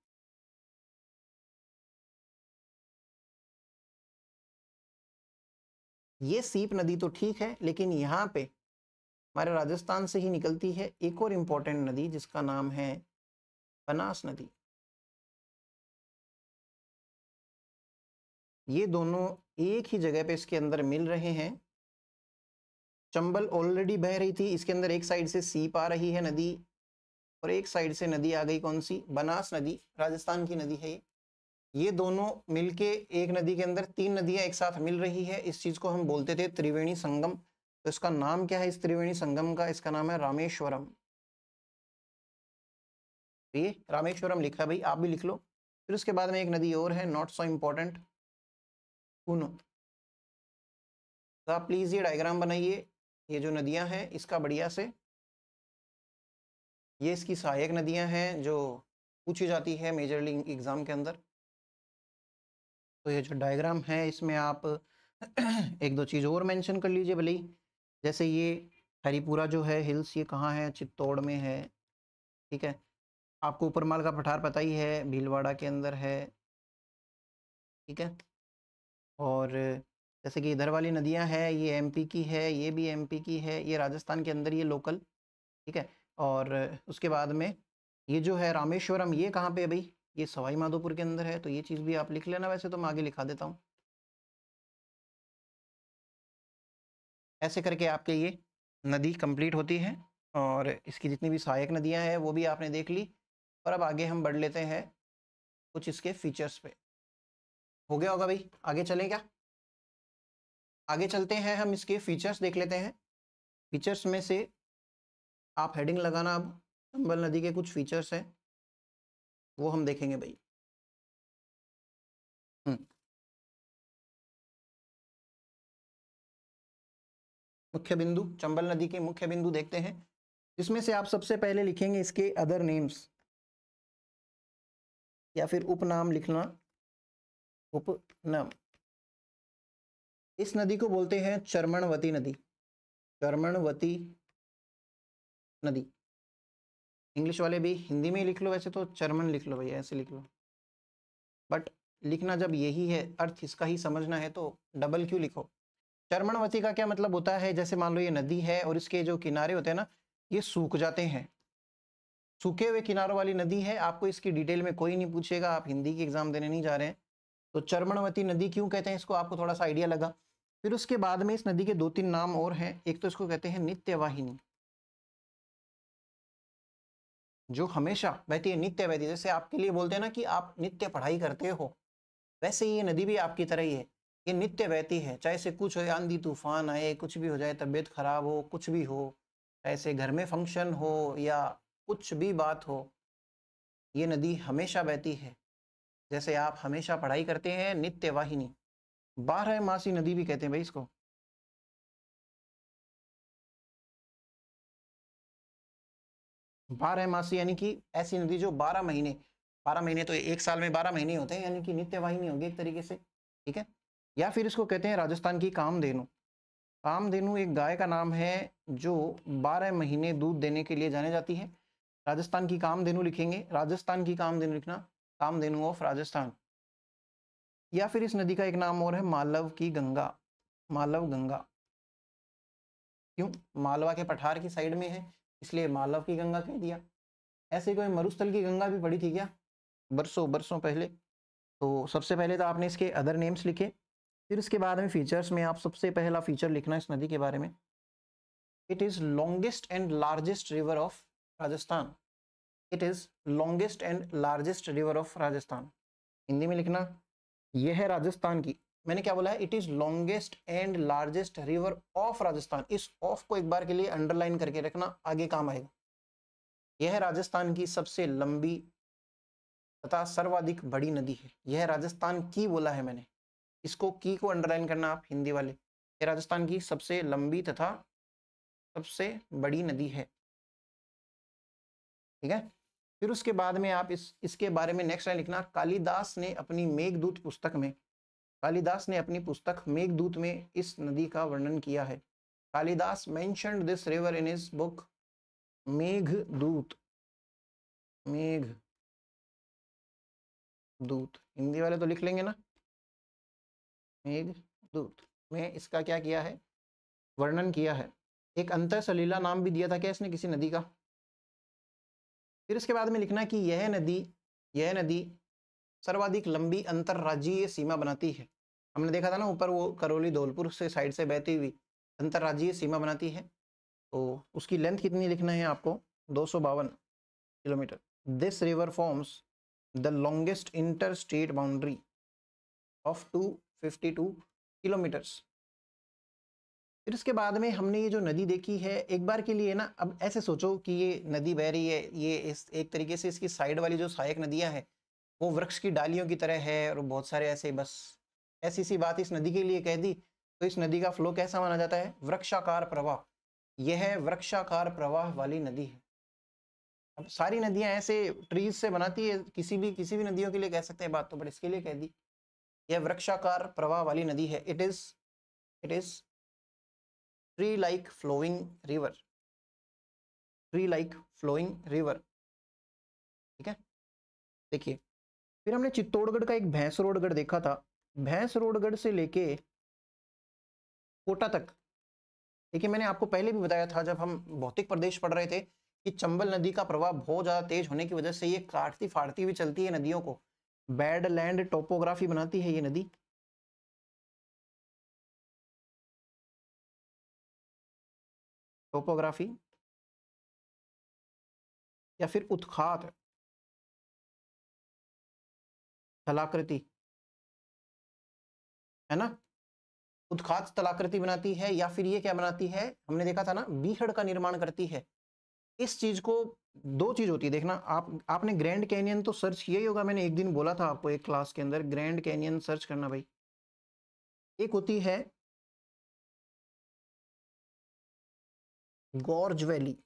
ये सीप नदी तो ठीक है, लेकिन यहाँ पे हमारे राजस्थान से ही निकलती है एक और इम्पोर्टेंट नदी जिसका नाम है बनास नदी। ये दोनों एक ही जगह पे इसके अंदर मिल रहे हैं। चंबल ऑलरेडी बह रही थी, इसके अंदर एक साइड से सीप आ रही है नदी, और एक साइड से नदी आ गई कौन सी, बनास नदी, राजस्थान की नदी है ये दोनों मिलके एक नदी के अंदर 3 नदियां एक साथ मिल रही है। इस चीज को हम बोलते थे त्रिवेणी संगम। तो इसका नाम क्या है इस त्रिवेणी संगम का, इसका नाम है रामेश्वरम। ये रामेश्वरम लिखा है भाई, आप भी लिख लो। फिर उसके बाद में एक नदी और है, नॉट सो इम्पोर्टेंट, कूनो। तो आप प्लीज ये डायग्राम बनाइए, ये जो नदियां हैं इसका बढ़िया से, ये इसकी सहायक नदियां हैं जो पूछी जाती है मेजरली एग्जाम के अंदर। तो ये जो डायग्राम है इसमें आप एक दो चीज़ और मेंशन कर लीजिए भले ही, जैसे ये हरिपुरा जो है हिल्स, ये कहाँ है, चित्तौड़ में है, ठीक है। आपको ऊपरमाल का पठार पता ही है, भीलवाड़ा के अंदर है, ठीक है। और जैसे कि इधर वाली नदियाँ हैं, ये एमपी की है, ये भी एमपी की है, ये राजस्थान के अंदर ये लोकल, ठीक है। और उसके बाद में ये जो है रामेश्वरम, ये कहाँ पे है भाई, ये सवाई माधोपुर के अंदर है। तो ये चीज़ भी आप लिख लेना, वैसे तो मैं आगे लिखा देता हूँ। ऐसे करके आपके ये नदी कंप्लीट होती है, और इसकी जितनी भी सहायक नदियाँ हैं वो भी आपने देख ली। और अब आगे हम बढ़ लेते हैं कुछ इसके फीचर्स पे। हो गया होगा भाई, आगे चलें क्या, आगे चलते हैं, हम इसके फीचर्स देख लेते हैं। फीचर्स में से आप हेडिंग लगाना, अब चंबल नदी के कुछ फीचर्स हैं वो हम देखेंगे भाई। मुख्य बिंदु, चंबल नदी के मुख्य बिंदु देखते हैं, जिसमें से आप सबसे पहले लिखेंगे इसके अदर नेम्स, या फिर उपनाम लिखना, उपनाम। इस नदी को बोलते हैं चर्मणवती नदी, चर्मणवती नदी। इंग्लिश वाले भी हिंदी में लिख लो, वैसे तो चर्मन लिख लो भाई, ऐसे लिख लो, बट लिखना जब यही है, अर्थ इसका ही समझना है, तो डबल क्यों लिखो। चर्मणवती का क्या मतलब होता है, जैसे मान लो ये नदी है और इसके जो किनारे होते हैं ना, ये सूख जाते हैं, सूखे हुए किनारों वाली नदी है। आपको इसकी डिटेल में कोई नहीं पूछेगा, आप हिंदी की एग्जाम देने नहीं जा रहे हैं, तो चर्मणवती नदी क्यों कहते हैं इसको, आपको थोड़ा सा आइडिया लगा। फिर उसके बाद में इस नदी के 2-3 नाम और हैं, एक तो इसको कहते हैं नित्यवाहिनी, जो हमेशा बहती है, नित्य बहती है। जैसे आपके लिए बोलते हैं ना कि आप नित्य पढ़ाई करते हो, वैसे ही ये नदी भी आपकी तरह ही है, ये नित्य बहती है। चाहे से कुछ हो, आंधी तूफान आए, कुछ भी हो जाए, तबीयत खराब हो, कुछ भी हो, ऐसे घर में फंक्शन हो या कुछ भी बात हो, ये नदी हमेशा बहती है। जैसे आप हमेशा पढ़ाई करते हैं, नित्य वाहिनी, 12 मासी नदी भी कहते हैं भाई इसको। 12 मासी यानी कि ऐसी नदी जो 12 महीने, 12 महीने तो एक साल में 12 महीने होते हैं, यानी कि नित्य वाहिनी होगी एक तरीके से, ठीक है। या फिर इसको कहते हैं राजस्थान की कामधेनु। कामधेनु एक गाय का नाम है जो 12 महीने दूध देने के लिए जाने जाती है। राजस्थान की कामधेनु लिखेंगे, राजस्थान की कामधेनु लिखना, कामधेनु ऑफ राजस्थान। या फिर इस नदी का एक नाम और है मालव की गंगा, मालव गंगा। क्यों? मालवा के पठार की साइड में है, इसलिए मालव की गंगा कह दिया। ऐसे कोई मरुस्थल की गंगा भी पड़ी थी क्या बरसों बरसों पहले? तो सबसे पहले तो आपने इसके अदर नेम्स लिखे, फिर इसके बाद में फीचर्स में आप सबसे पहला फीचर लिखना इस नदी के बारे में। It is longest and largest river of Rajasthan. It is longest and largest river of Rajasthan. Hindi में लिखना, यह है राजस्थान की, मैंने क्या बोला है, it is longest and largest river of Rajasthan. इस ऑफ को एक बार के लिए अंडरलाइन करके रखना, आगे काम आएगा। यह राजस्थान की सबसे लंबी तथा सर्वाधिक बड़ी नदी है। यह राजस्थान की बोला है मैंने, इसको की को अंडरलाइन करना आप हिंदी वाले। यह राजस्थान की सबसे लंबी तथा सबसे बड़ी नदी है, ठीक है। फिर उसके बाद में आप इसके बारे में नेक्स्ट लाइन लिखना, कालिदास ने अपनी मेघदूत पुस्तक में, कालिदास ने अपनी पुस्तक मेघदूत में इस नदी का वर्णन किया है। Kalidas mentioned this river in his book Meghdoot. Meghdoot, Hindi वाले तो लिख लेंगे ना, मेघदूत में इसका क्या किया है, वर्णन किया है। एक अंतर सलीला नाम भी दिया था क्या इसने किसी नदी का। फिर इसके बाद में लिखना कि यह नदी सर्वाधिक लंबी अंतरराज्यीय सीमा बनाती है। हमने देखा था ना ऊपर, वो करौली धौलपुर से साइड से बहती हुई अंतरराज्यीय सीमा बनाती है। तो उसकी लेंथ कितनी लिखना है आपको, 252 kilometre. This river forms the longest inter state boundary of 252 kilometres. फिर इसके बाद में हमने ये जो नदी देखी है एक बार के लिए ना, अब ऐसे सोचो कि ये नदी बह रही है, ये इस एक तरीके से इसकी साइड वाली जो सहायक नदियां हैं वो वृक्ष की डालियों की तरह है, और बहुत सारे ऐसे, बस ऐसी सी बात इस नदी के लिए कह दी। तो इस नदी का फ्लो कैसा माना जाता है, वृक्षाकार प्रवाह। यह वृक्षाकार प्रवाह वाली नदी है। अब सारी नदियां ऐसे ट्रीज से बनाती है, किसी भी नदियों के लिए कह सकते हैं बात तो, बट इसके लिए कह दी, यह वृक्षाकार प्रवाह वाली नदी है। It is tree like flowing river, tree like flowing river, ठीक है। देखिए, फिर हमने चित्तौड़गढ़ का एक भैंसरोडगढ़ देखा था। भैंसरोडगढ़ से लेके कोटा तक, देखिए मैंने आपको पहले भी बताया था जब हम भौतिक प्रदेश पढ़ रहे थे कि चंबल नदी का प्रवाह बहुत ज्यादा तेज होने की वजह से ये काटती फाड़ती हुई चलती है नदियों को, बैड लैंड टोपोग्राफी बनाती है ये नदी। टोपोग्राफी या फिर उत्खात स्थलाकृति, है ना, उत्खात स्थलाकृति बनाती है। या फिर ये क्या बनाती है, हमने देखा था ना, बीहड़ का निर्माण करती है। इस चीज को, दो चीज होती है देखना, आपने ग्रैंड कैनियन तो सर्च किया ही होगा, मैंने एक दिन बोला था आपको एक क्लास के अंदर, ग्रैंड कैनियन सर्च करना भाई। एक होती है गॉर्ज वैली।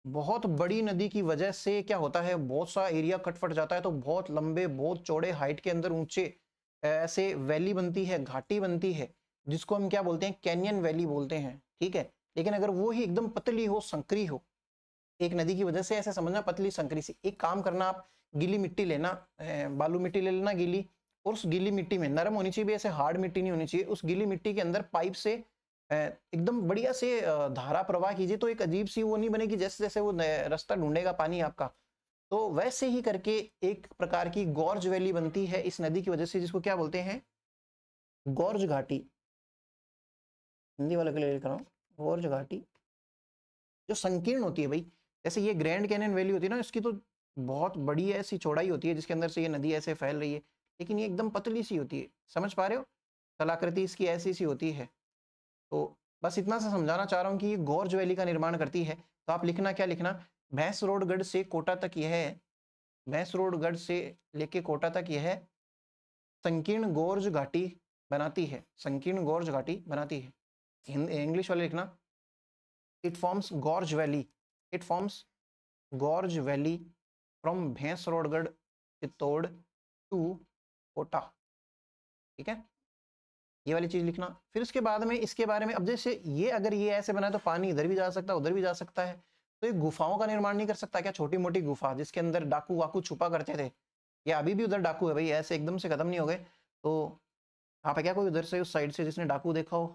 बहुत बड़ी नदी की वजह से क्या होता है, बहुत सा एरिया कट फट जाता है, तो बहुत लंबे बहुत चौड़े हाइट के अंदर ऊंचे ऐसे वैली बनती है, घाटी बनती है, जिसको हम क्या बोलते हैं, कैनियन वैली बोलते हैं, ठीक है। लेकिन अगर वो ही एकदम पतली हो, संकरी हो, एक नदी की वजह से ऐसे समझना, पतली संकरी सी, एक काम करना आप, गीली मिट्टी लेना, बालू मिट्टी ले लेना गीली, और उस गीली मिट्टी में, नरम होनी चाहिए, ऐसे हार्ड मिट्टी नहीं होनी चाहिए, उस गीली मिट्टी के अंदर पाइप से एकदम बढ़िया से धारा प्रवाह कीजिए, तो एक अजीब सी वो नहीं बनेगी, जैसे जैसे वो रास्ता ढूंढेगा पानी आपका, तो वैसे ही करके एक प्रकार की गॉर्ज वैली बनती है इस नदी की वजह से, जिसको क्या बोलते हैं, गॉर्ज घाटी। हिंदी वाला के लिए लिख रहा हूँ, गॉर्ज घाटी, जो संकीर्ण होती है भाई। जैसे ये ग्रैंड कैनियन वैली होती है ना, इसकी तो बहुत बड़ी ऐसी चौड़ाई होती है जिसके अंदर से ये नदी ऐसे फैल रही है, लेकिन ये एकदम पतली सी होती है। समझ पा रहे हो? कलाकृति इसकी ऐसी सी होती है। तो बस इतना सा समझाना चाह रहा हूँ कि ये गॉर्ज वैली का निर्माण करती है। तो आप लिखना क्या लिखना, भैंसरोडगढ़ से कोटा तक यह, भैंसरोडगढ़ से लेके कोटा तक यह संकीर्ण गॉर्ज घाटी बनाती है, संकीर्ण गॉर्ज घाटी बनाती है। इंग्लिश वाले लिखना, it forms gorge valley, it forms gorge valley from Bhainsrorgarh Chittor to Kota. ठीक है, ये वाली चीज लिखना। फिर उसके बाद में इसके बारे में, अब जैसे ये अगर ये ऐसे बना है तो पानी इधर भी जा सकता है उधर भी जा सकता है, तो ये गुफाओं का निर्माण नहीं कर सकता क्या? छोटी मोटी गुफा जिसके अंदर डाकू वाकू छुपा करते थे, या अभी भी उधर डाकू है भाई, ऐसे एकदम से खत्म नहीं हो गए। तो आप है क्या कोई उधर से उस साइड से जिसने डाकू देखा हो?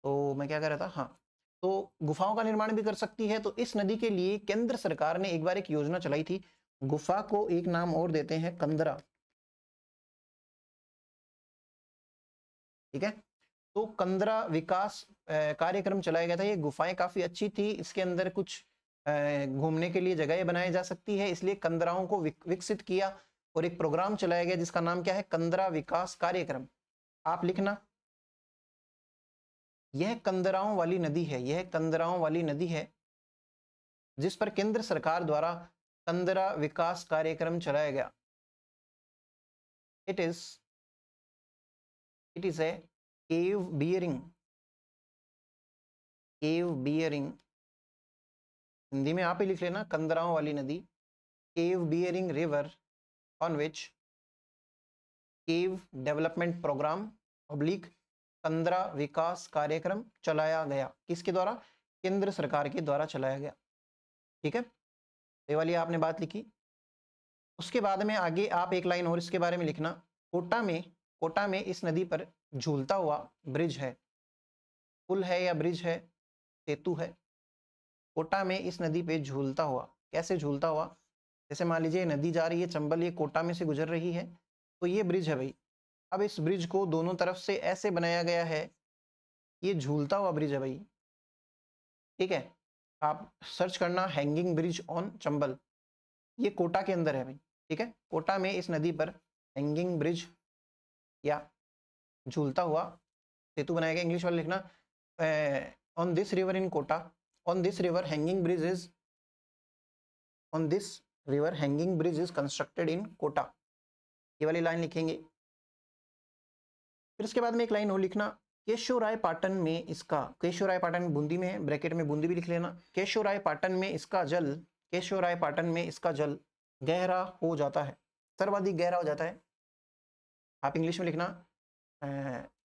तो मैं क्या कह रहा था, हाँ, तो गुफाओं का निर्माण भी कर सकती है। तो इस नदी के लिए केंद्र सरकार ने एक बार एक योजना चलाई थी, गुफा को एक नाम और देते हैं कंदरा। ठीक है, तो कंदरा विकास कार्यक्रम चलाया गया था। ये गुफाएं काफी अच्छी थी, इसके अंदर कुछ घूमने के लिए जगह बनाई जा सकती है, इसलिए कंदराओं को विकसित किया और एक प्रोग्राम चलाया गया जिसका नाम क्या है, कंदरा विकास कार्यक्रम। आप लिखना, यह कंदराओं वाली नदी है, यह कंदराओं वाली नदी है जिस पर केंद्र सरकार द्वारा कंदरा विकास कार्यक्रम चलाया गया। It is a cave bearing, Hindi में आप ही लिख लेना, कंदराओं वाली नदी, cave bearing river on which cave development programme oblique कंदरा विकास कार्यक्रम चलाया गया। किसके द्वारा? केंद्र सरकार के द्वारा चलाया गया। ठीक है, ये वाली आपने बात लिखी। उसके बाद में आगे आप एक लाइन और इसके बारे में लिखना, कोटा में इस नदी पर झूलता हुआ ब्रिज है, पुल है या ब्रिज है, सेतु है। कोटा में इस नदी पे झूलता हुआ, कैसे झूलता हुआ? जैसे मान लीजिए नदी जा रही है चंबल, ये कोटा में से गुजर रही है, तो ये ब्रिज है भाई। अब इस ब्रिज को दोनों तरफ से ऐसे बनाया गया है, ये झूलता हुआ ब्रिज है भाई। ठीक है, आप सर्च करना हैंगिंग ब्रिज ऑन चंबल, ये कोटा के अंदर है भाई। ठीक है, कोटा में इस नदी पर हैंगिंग ब्रिज या झूलता हुआ सेतु बनाया गया। इंग्लिश वाले लिखना, on this river in Kota, on this river hanging bridge is, on this river hanging bridge is constructed in Kota. ये वाली लाइन लिखेंगे। फिर इसके बाद में एक लाइन और लिखना, केशोरायपाटन में इसका, केशोरायपाटन बूंदी में है, ब्रैकेट में बूंदी भी लिख लेना। केशोरायपाटन में इसका जल, केशोरायपाटन में इसका जल गहरा हो जाता है, सर्वाधिक गहरा हो जाता है। आप इंग्लिश में लिखना,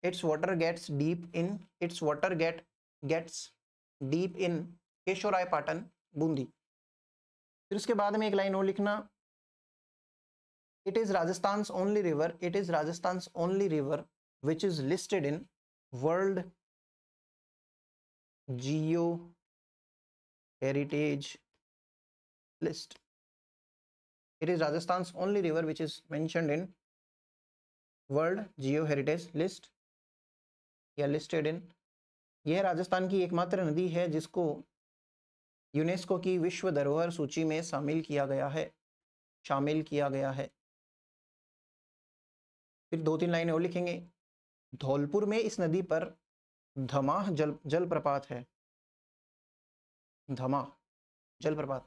it's water gets deep in, it's water gets deep in Keshoraipatan Bundi. फिर उसके बाद में एक लाइन और लिखना, it is Rajasthan only river, it is Rajasthan only river which is listed in World Geo Heritage List. It is Rajasthan's only river which is mentioned in World Geo Heritage List या listed in। यह राजस्थान की एकमात्र नदी है जिसको यूनेस्को की विश्व धरोहर सूची में शामिल किया गया है, शामिल किया गया है। फिर दो तीन लाइनें और लिखेंगे, धौलपुर में इस नदी पर धमाह जलप्रपात है, धमाह जलप्रपात,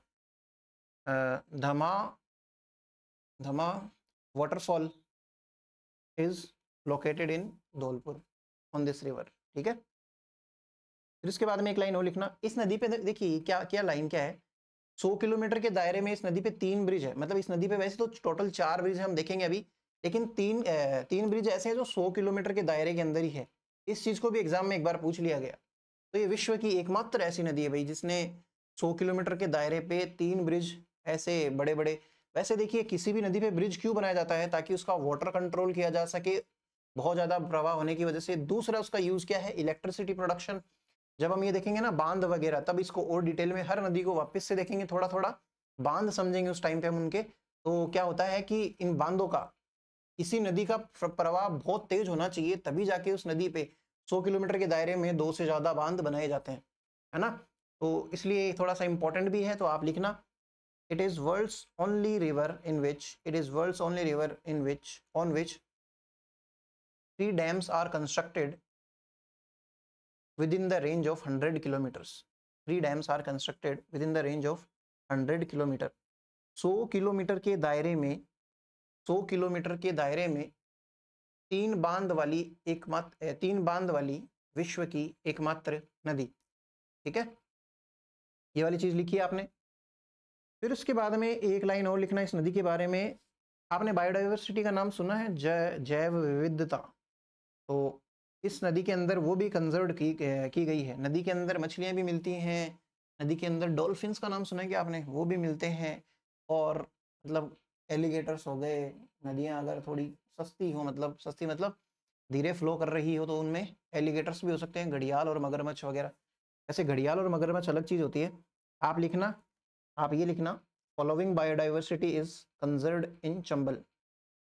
Dhama waterfall is located in Dholpur on this river. ठीक है, फिर इसके बाद में एक लाइन और लिखना, इस नदी पे देखिए क्या क्या लाइन क्या है, 100 किलोमीटर के दायरे में इस नदी पे 3 ब्रिज है। मतलब इस नदी पे वैसे तो टोटल 4 ब्रिज हम देखेंगे अभी, लेकिन तीन ब्रिज ऐसे हैं जो 100 किलोमीटर के दायरे के अंदर ही है। इस चीज को भी एग्जाम में एक बार पूछ लिया गया। तो ये विश्व की एकमात्र ऐसी नदी है भाई जिसने 100 किलोमीटर के दायरे पे 3 ब्रिज ऐसे बड़े बड़े। वैसे देखिए किसी भी नदी पे ब्रिज क्यों बनाया जाता है, ताकि उसका वाटर कंट्रोल किया जा सके बहुत ज्यादा प्रवाह होने की वजह से। दूसरा उसका यूज क्या है, इलेक्ट्रिसिटी प्रोडक्शन। जब हम ये देखेंगे ना बांध वगैरह, तब इसको और डिटेल में हर नदी को वापस से देखेंगे, थोड़ा थोड़ा बांध समझेंगे उस टाइम पे हम उनके। तो क्या होता है कि इन बांधों का, किसी नदी का प्रवाह बहुत तेज होना चाहिए, तभी जाके उस नदी पे 100 किलोमीटर के दायरे में 2 से ज्यादा बांध बनाए जाते हैं। है ना। तो इसलिए थोड़ा सा इंपॉर्टेंट भी है, तो आप लिखना it is world's only river in which, it is world's only river in which on which 3 dams are constructed within the range of 100 kilometers. 3 dams are constructed within the range of 100 kilometer. 100 kilometre के दायरे में 100 किलोमीटर के दायरे में 3 बांध वाली एकमात्र 3 बांध वाली विश्व की एकमात्र नदी। ठीक है, ये वाली चीज लिखी है आपने। फिर उसके बाद में एक लाइन और लिखना इस नदी के बारे में। आपने बायोडाइवर्सिटी का नाम सुना है, जैव विविधता। तो इस नदी के अंदर वो भी कंजर्व की गई है। नदी के अंदर मछलियाँ भी मिलती हैं, नदी के अंदर डॉल्फिन्स का नाम सुना है क्या आपने, वो भी मिलते हैं। और मतलब एलिगेटर्स हो गए। नदियाँ अगर थोड़ी सस्ती हो, मतलब सस्ती मतलब धीरे फ्लो कर रही हो, तो उनमें एलिगेटर्स भी हो सकते हैं, घड़ियाल और मगरमच्छ वगैरह। ऐसे घड़ियाल और मगरमच्छ अलग चीज़ होती है। आप लिखना, आप ये लिखना, फॉलोइंग बायोडाइवर्सिटी इज कंजर्व्ड इन चंबल।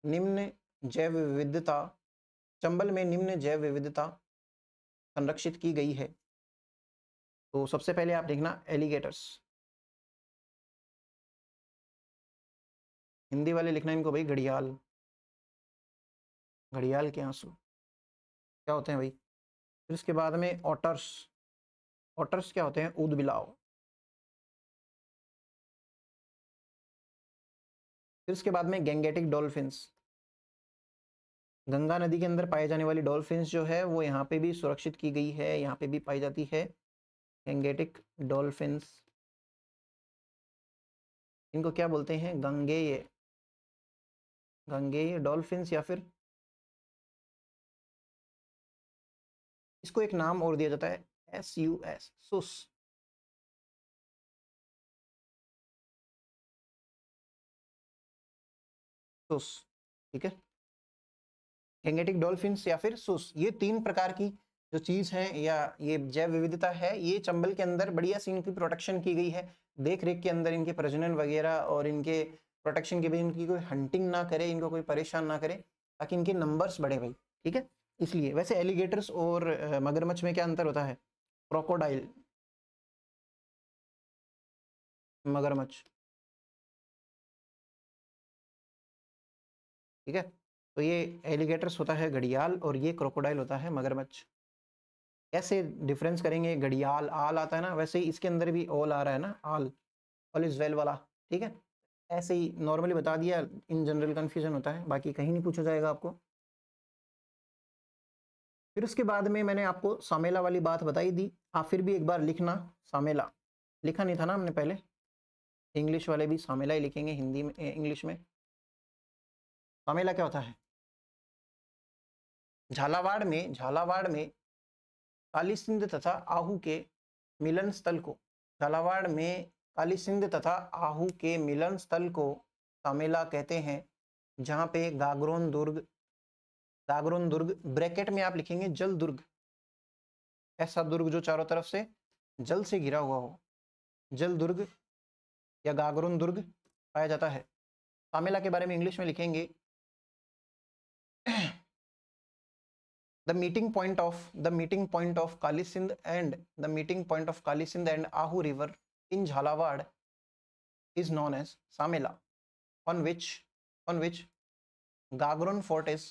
निम्न जैव विविधता, चंबल में निम्न जैव विविधता संरक्षित की गई है। तो सबसे पहले आप लिखना एलिगेटर्स। हिंदी वाले लिखना इनको भाई घड़ियाल, घड़ियाल के आंसू क्या होते हैं भाई। फिर इसके बाद में ऑटर्स, ऑटर्स क्या होते हैं, ऊदबिलाव। फिर इसके बाद में गैंगेटिक डॉल्फिन्स। गंगा नदी के अंदर पाए जाने वाली डॉल्फिन्स जो है वो यहाँ पे भी सुरक्षित की गई है, यहाँ पे भी पाई जाती है गैंगेटिक डॉल्फिन्स। इनको क्या बोलते हैं, गंगेय, गंगेय डॉल्फिन्स, या फिर इसको एक नाम और दिया जाता है SUS, सुस। सुस, ठीक है। गैंगेटिक डॉल्फिन्स या फिर सुस, ये 3 प्रकार की जो चीज़ है या ये जैव विविधता है, ये चंबल के अंदर बढ़िया सी इनकी प्रोटेक्शन की गई है। देख रेख के अंदर इनके प्रजनन वगैरह और इनके प्रोटेक्शन के भी, इनकी कोई हंटिंग ना करे, इनको कोई परेशान ना करे, ताकि इनके नंबर्स बढ़े भाई। ठीक है, इसलिए वैसे एलिगेटर्स और मगरमच्छ में क्या अंतर होता है, क्रोकोडाइल, मगरमच्छ, ठीक है। तो ये एलिगेटर्स होता है घड़ियाल और ये क्रोकोडाइल होता है मगरमच्छ। कैसे डिफरेंस करेंगे, घड़ियाल आल आता है ना, वैसे ही इसके अंदर भी ओल आ रहा है ना, आल, ऑल इज वेल वाला। ठीक है, ऐसे ही नॉर्मली बता दिया, इन जनरल कंफ्यूजन होता है, बाकी कहीं नहीं पूछा जाएगा आपको। फिर उसके बाद में मैंने आपको सामेला वाली बात बताई दी, आप फिर भी एक बार लिखना सामेला। लिखा नहीं था ना हमने पहले, इंग्लिश वाले भी सामेला ही लिखेंगे हिंदी में, इंग्लिश में। सामेला क्या होता है, झालावाड़ में काली सिंध तथा आहू के मिलन स्थल को, झालावाड़ में काली सिंध तथा आहू के मिलन स्थल को सामेला कहते हैं, जहाँ पे गागरोन दुर्ग, गागरोन दुर्ग ब्रैकेट में आप लिखेंगे जल दुर्ग, ऐसा दुर्ग जो चारों तरफ से जल से घिरा हुआ हो, जल दुर्ग या गागरोन दुर्ग पाया जाता है। सामेला के बारे में इंग्लिश में लिखेंगे the meeting point of Kali Sindh and the meeting point of Kali Sindh and Ahu river in Jhalawad is known as Samela, on which Gagron fort is,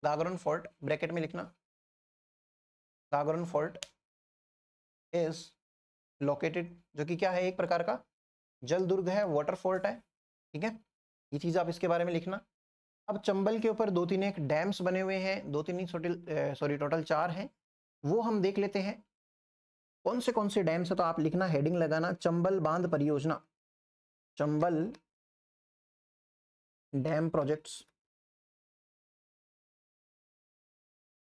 Gagron fort bracket में लिखना, Gagron fort is located, जो कि क्या है, एक प्रकार का जल दुर्ग है, वाटर फोर्ट है। ठीक है, ये चीज आप इसके बारे में लिखना। अब चंबल के ऊपर 2-3 एक डैम्स बने हुए हैं, 2-3 सॉरी टोटल 4 हैं, वो हम देख लेते हैं कौन से डैम्स है। तो आप लिखना, हेडिंग लगाना, चंबल बांध परियोजना, चंबल डैम प्रोजेक्ट्स,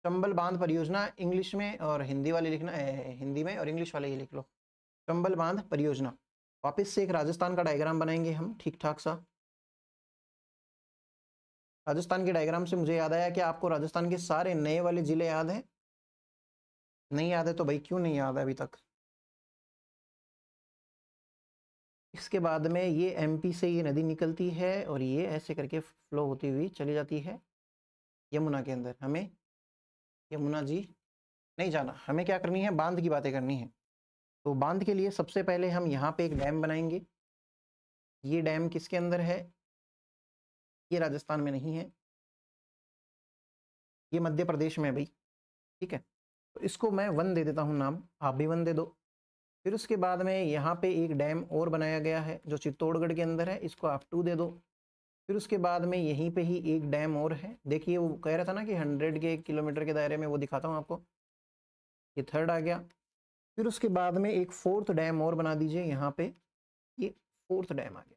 चंबल बांध परियोजना इंग्लिश में, और हिंदी वाले लिखना हिंदी में, और इंग्लिश वाले ये लिख लो, चंबल बांध परियोजना। वापस से एक राजस्थान का डायग्राम बनाएंगे हम ठीक ठाक सा। राजस्थान के डायग्राम से मुझे याद आया कि आपको राजस्थान के सारे नए वाले जिले याद हैं, नहीं याद है तो भाई क्यों नहीं याद है अभी तक। इसके बाद में ये MP से ये नदी निकलती है और ये ऐसे करके फ्लो होती हुई चली जाती है यमुना के अंदर। हमें यमुना जी नहीं जाना, हमें क्या करनी है, बांध की बातें करनी है। तो बांध के लिए सबसे पहले हम यहाँ पे एक डैम बनाएंगे। ये डैम किसके अंदर है? ये राजस्थान में नहीं है, ये मध्य प्रदेश में है भाई, ठीक है। तो इसको मैं 1 दे देता हूँ नाम, आप भी 1 दे दो। फिर उसके बाद में यहाँ पे एक डैम और बनाया गया है जो चित्तौड़गढ़ के अंदर है, इसको आप 2 दे दो। फिर उसके बाद में यहीं पे ही एक डैम और है, देखिए वो कह रहा था ना कि 100 के किलोमीटर के दायरे में, वो दिखाता हूँ आपको, ये 3rd आ गया। फिर उसके बाद में एक 4th डैम और बना दीजिए यहाँ पे, ये 4th डैम आ गया।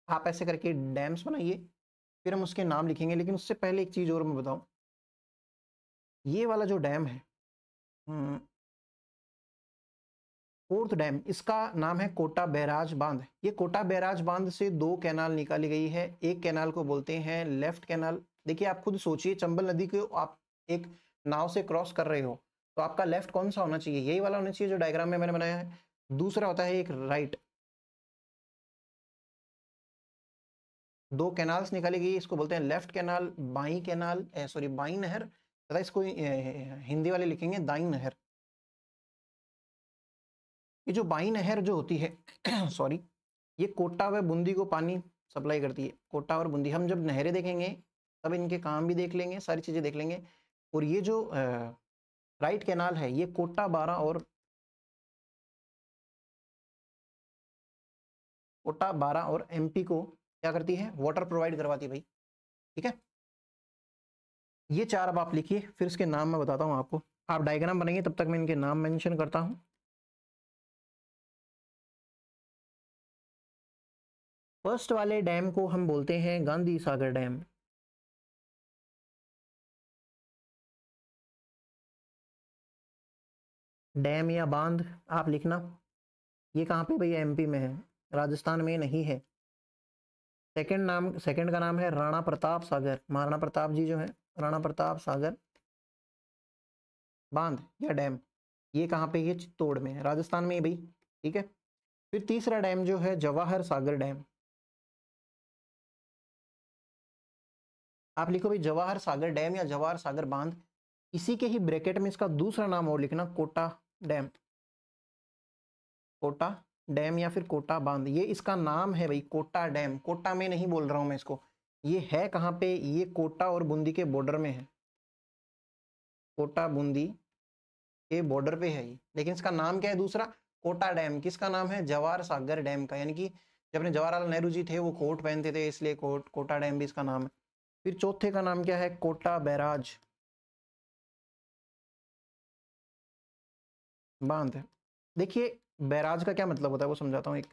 आप ऐसे करके डैम्स बनाइए, फिर हम उसके नाम लिखेंगे। लेकिन उससे पहले एक चीज़ और मैं बताऊँ, ये वाला जो डैम है 4th डैम, इसका नाम है कोटा बैराज बांध। ये कोटा बैराज बांध से 2 कैनाल निकाली गई है। एक कैनाल को बोलते हैं लेफ्ट कैनाल। देखिए आप खुद सोचिए, चंबल नदी को आप एक नाव से क्रॉस कर रहे हो, तो आपका लेफ्ट कौन सा होना चाहिए? यही वाला होना चाहिए जो डायग्राम में मैंने बनाया है। दूसरा होता है एक राइट। 2 कैनाल्स निकाली गई, इसको बोलते हैं left canal, by canal, sorry by नहर, तथा इसको हिंदी वाले लिखेंगे दाई नहर। ये जो बाई नहर जो होती है सॉरी, ये कोटा व बूंदी को पानी सप्लाई करती है। कोटा और बूंदी, हम जब नहरें देखेंगे तब इनके काम भी देख लेंगे, सारी चीज़ें देख लेंगे। और ये जो राइट कैनाल है, ये कोटा 12 और एमपी को क्या करती है? वाटर प्रोवाइड करवाती है भाई, ठीक है। ये 4 अब आप लिखिए, फिर इसके नाम मैं बताता हूँ आपको। आप डायग्राम बनाइए, तब तक मैं इनके नाम मेंशन करता हूँ। फर्स्ट वाले डैम को हम बोलते हैं गांधी सागर डैम। डैम या बांध आप लिखना। ये कहाँ पे भैया? एमपी में है, राजस्थान में नहीं है। सेकंड का नाम है राणा प्रताप सागर। महाराणा प्रताप जी जो है, राणा प्रताप सागर बांध या डैम। ये कहाँ पे? ये चित्तौड़ में है, राजस्थान में ही भाई, ठीक है। फिर तीसरा डैम जो है जवाहर सागर डैम। आप लिखो भाई जवाहर सागर डैम या जवाहर सागर बांध। इसी के ही ब्रैकेट में इसका दूसरा नाम और लिखना, कोटा डैम। कोटा डैम या फिर कोटा बांध, ये इसका नाम है भाई, कोटा डैम। कोटा में नहीं बोल रहा हूं मैं इसको। ये है कहाँ पे? ये कोटा और बूंदी के बॉर्डर में है, कोटा बूंदी के बॉर्डर पे है ये। लेकिन इसका नाम क्या है दूसरा? कोटा डैम। किसका नाम है? जवाहर सागर डैम का। यानी कि जब अपने जवाहरलाल नेहरू जी थे वो कोट पहनते थे, इसलिए कोटा डैम भी इसका नाम है। फिर चौथे का नाम क्या है? कोटा बैराज बांध। देखिए बैराज का क्या मतलब होता है वो समझाता हूँ। एक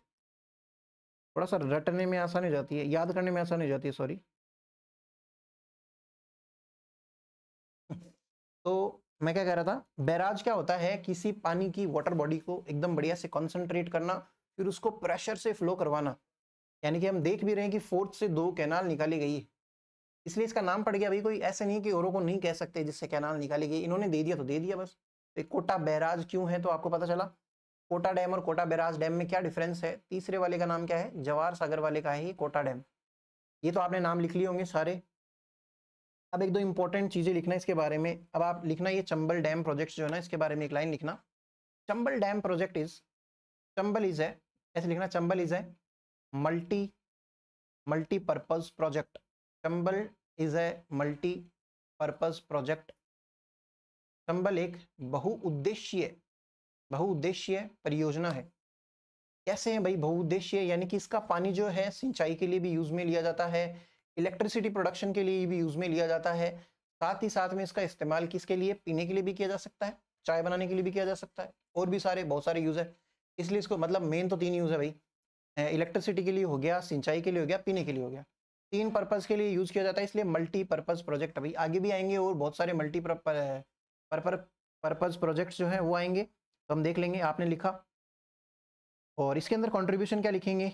थोड़ा सा रटने में आसानी हो जाती है, याद करने में आसानी हो जाती है, सॉरी। तो मैं क्या कह रहा था, बैराज क्या होता है? किसी पानी की वाटर बॉडी को एकदम बढ़िया से कॉन्सेंट्रेट करना, फिर उसको प्रेशर से फ्लो करवाना। यानी कि हम देख भी रहे हैं कि 4th से 2 कैनाल निकाली गई है, इसलिए इसका नाम पड़ गया भाई। कोई ऐसे नहीं कि औरों को नहीं कह सकते जिससे कैनाल निकाली गई, इन्होंने दे दिया तो दे दिया बस। तो कोटा बैराज क्यों है तो आपको पता चला। कोटा डैम और कोटा बैराज डैम में क्या डिफरेंस है? तीसरे वाले का नाम क्या है? जवाहर सागर वाले का है ये कोटा डैम। ये तो आपने नाम लिख लिए होंगे सारे। अब एक दो इंपॉर्टेंट चीजें लिखना इसके बारे में। अब आप लिखना ये चंबल डैम प्रोजेक्ट जो है ना, इसके बारे में एक लाइन लिखना। Chambal dam project is, Chambal is है, ऐसे लिखना, चंबल इज है multipurpose project. Chambal is a multipurpose project. Chambal एक बहुउद्देशीय परियोजना है। कैसे है भाई बहुउद्देशीय? यानी कि इसका पानी जो है सिंचाई के लिए भी यूज में लिया जाता है, इलेक्ट्रिसिटी प्रोडक्शन के लिए भी यूज में लिया जाता है। साथ ही साथ में इसका इस्तेमाल किसके लिए? पीने के लिए भी किया जा सकता है, चाय बनाने के लिए भी किया जा सकता है, और भी बहुत सारे यूज है। इसलिए इसको मतलब मेन तो 3 यूज है भाई, इलेक्ट्रिसिटी के लिए हो गया, सिंचाई के लिए हो गया, पीने के लिए हो गया। 3 पर्पज के लिए यूज किया जाता है, इसलिए मल्टीपर्पज प्रोजेक्ट। अभी आगे भी आएंगे और बहुत सारे पर्पज प्रोजेक्ट जो है वो आएंगे, तो हम देख लेंगे। आपने लिखा, और इसके अंदर कंट्रीब्यूशन क्या लिखेंगे?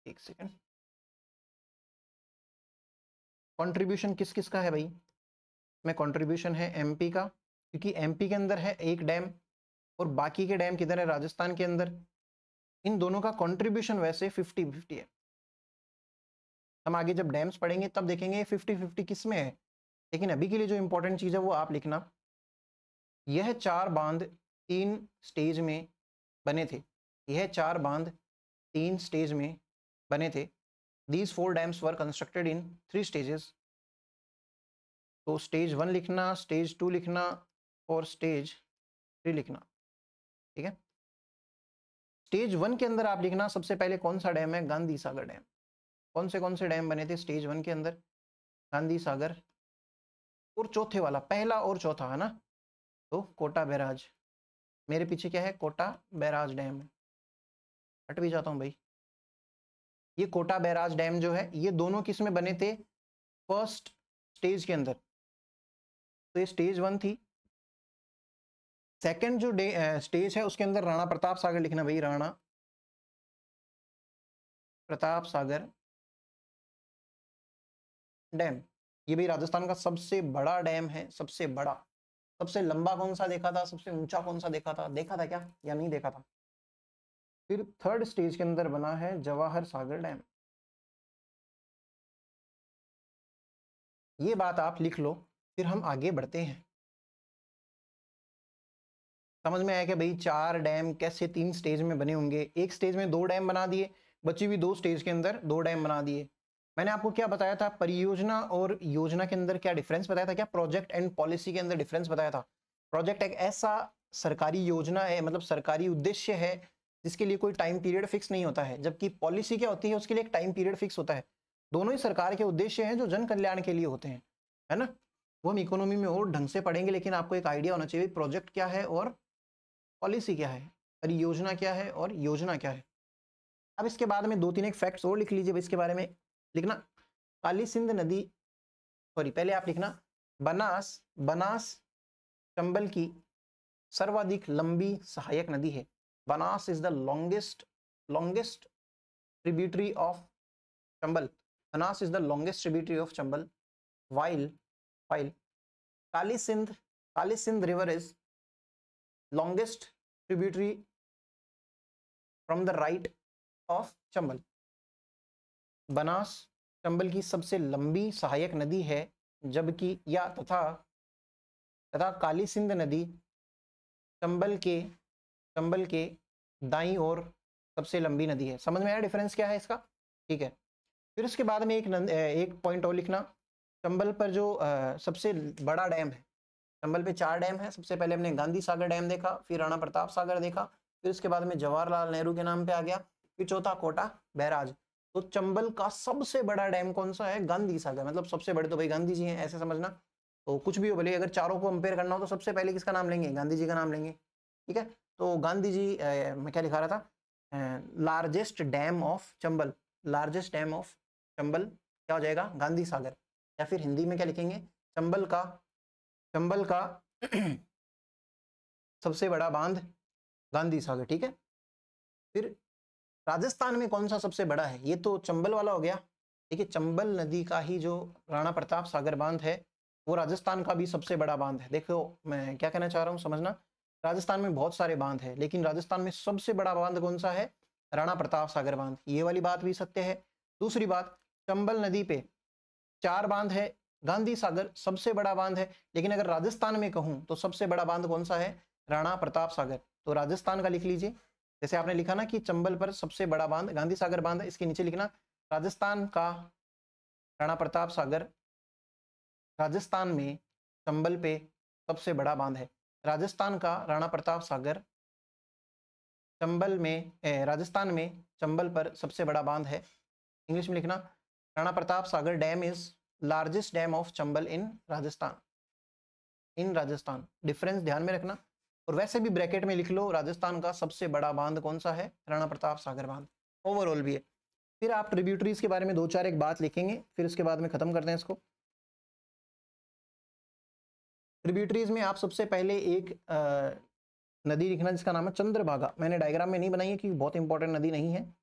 एक सेकंड, कंट्रीब्यूशन किस किस का है भाई? में कंट्रीब्यूशन है एमपी का, क्योंकि एमपी के अंदर है एक डैम और बाकी के डैम किधर है? राजस्थान के अंदर। इन दोनों का कंट्रीब्यूशन वैसे 50-50 है। हम आगे जब डैम्स पढ़ेंगे तब देखेंगे 50-50 किस में है। लेकिन अभी के लिए जो इंपॉर्टेंट चीज है वो आप लिखना, यह 4 बांध 3 स्टेज में बने थे। यह 4 बांध 3 स्टेज में बने थे। These 4 dams were constructed in 3 stages। तो स्टेज 1 लिखना, स्टेज 2 लिखना और स्टेज 3 लिखना, ठीक है। स्टेज 1 के अंदर आप लिखना सबसे पहले कौन सा डैम है, गांधी सागर डैम। कौन से डैम बने थे स्टेज 1 के अंदर, गांधी सागर और चौथे वाला, पहला और चौथा है ना, तो कोटा बैराज। मेरे पीछे क्या है, कोटा बैराज डैम है। हट भी जाता हूँ भाई। ये कोटा बैराज डैम जो है, ये दोनों किस में बने थे, फर्स्ट स्टेज के अंदर। तो ये स्टेज 1 थी। सेकंड जो स्टेज है उसके अंदर राणा प्रताप सागर लिखना भाई, राणा प्रताप सागर डैम। ये भी राजस्थान का सबसे बड़ा डैम है, सबसे बड़ा। सबसे लंबा कौन सा देखा था, सबसे ऊंचा कौन सा देखा था क्या या नहीं देखा था। फिर थर्ड स्टेज के अंदर बना है जवाहर सागर डैम। ये बात आप लिख लो, फिर हम आगे बढ़ते हैं। समझ में आया कि भाई 4 डैम कैसे 3 स्टेज में बने होंगे। एक स्टेज में 2 डैम बना दिए, बची हुई 2 स्टेज के अंदर 2 डैम बना दिए। मैंने आपको क्या बताया था, परियोजना और योजना के अंदर क्या डिफरेंस बताया था, क्या प्रोजेक्ट एंड पॉलिसी के अंदर डिफरेंस बताया था। प्रोजेक्ट एक ऐसा सरकारी योजना है, मतलब सरकारी उद्देश्य है जिसके लिए कोई टाइम पीरियड फिक्स नहीं होता है, जबकि पॉलिसी क्या होती है, उसके लिए एक टाइम पीरियड फिक्स होता है। दोनों ही सरकार के उद्देश्य हैं जो जन कल्याण के लिए होते हैं, है ना। वो हम इकोनॉमी में और ढंग से पढ़ेंगे, लेकिन आपको एक आइडिया होना चाहिए प्रोजेक्ट क्या है और पॉलिसी क्या है, परियोजना क्या है और योजना क्या है। अब इसके बाद में 2-3 एक फैक्ट्स और लिख लीजिए इसके बारे में। लिखना काली सिंध नदी, सॉरी पहले आप लिखना बनास चंबल की सर्वाधिक लंबी सहायक नदी है। Banas is the longest tributary of Chambal. Banas is the longest tributary of Chambal, while Kali Sindh river is longest tributary from the right of Chambal. Banas Chambal की सबसे लंबी सहायक नदी है, जबकि या तथा काली सिंध नदी चंबल के दाईं ओर सबसे लंबी नदी है। समझ में आया डिफरेंस क्या है इसका, ठीक है। फिर उसके बाद में एक पॉइंट और लिखना, चंबल पर जो सबसे बड़ा डैम है, चंबल पे 4 डैम है। सबसे पहले हमने गांधी सागर डैम देखा, फिर राणा प्रताप सागर देखा, फिर उसके बाद में जवाहरलाल नेहरू के नाम पे आ गया, फिर चौथा कोटा बैराज। तो चंबल का सबसे बड़ा डैम कौन सा है, गांधी सागर। मतलब सबसे बड़े तो भाई गांधी जी हैं, ऐसे समझना। तो कुछ भी हो भले, अगर चारों को कंपेयर करना हो तो सबसे पहले किसका नाम लेंगे, गांधी जी का नाम लेंगे, ठीक है। तो गांधी जी मैं क्या लिखा रहा था, largest dam of Chambal. Largest dam of Chambal क्या हो जाएगा, गांधी सागर। या फिर हिंदी में क्या लिखेंगे, चंबल का सबसे बड़ा बांध गांधी सागर, ठीक है। फिर राजस्थान में कौन सा सबसे बड़ा है, ये तो चंबल वाला हो गया। देखिए चंबल नदी का ही जो राणा प्रताप सागर बांध है वो राजस्थान का भी सबसे बड़ा बांध है। देखो मैं क्या कहना चाह रहा हूँ, समझना। राजस्थान में बहुत सारे बांध है, लेकिन राजस्थान में सबसे बड़ा बांध कौन सा है, राणा प्रताप सागर बांध। ये वाली बात भी सत्य है। दूसरी बात, चंबल नदी पे 4 बांध है, गांधी सागर सबसे बड़ा बांध है, लेकिन अगर राजस्थान में कहूं तो सबसे बड़ा बांध कौन सा है, राणा प्रताप सागर। तो राजस्थान का लिख लीजिए, जैसे आपने लिखा ना कि चंबल पर सबसे बड़ा बांध गांधी सागर बांध है, इसके नीचे लिखना राजस्थान का राणा प्रताप सागर, राजस्थान में चंबल पे सबसे बड़ा बांध है। राजस्थान का राणा प्रताप सागर चंबल में राजस्थान में चंबल पर सबसे बड़ा बांध है। इंग्लिश में लिखना Rana Pratap Sagar dam is largest dam of Chambal in Rajasthan. Difference ध्यान में रखना। और वैसे भी ब्रैकेट में लिख लो राजस्थान का सबसे बड़ा बांध कौन सा है, राणा प्रताप सागर बांध। ओवरऑल भी है। फिर आप ट्रिब्यूटरीज के बारे में 2-4 एक बात लिखेंगे, फिर उसके बाद में खत्म करते हैं इसको। ट्रिब्यूटरीज में आप सबसे पहले एक नदी लिखना जिसका नाम है चंद्रभागा। मैंने डायग्राम में नहीं बनाई है क्योंकि बहुत इंपॉर्टेंट नदी नहीं है,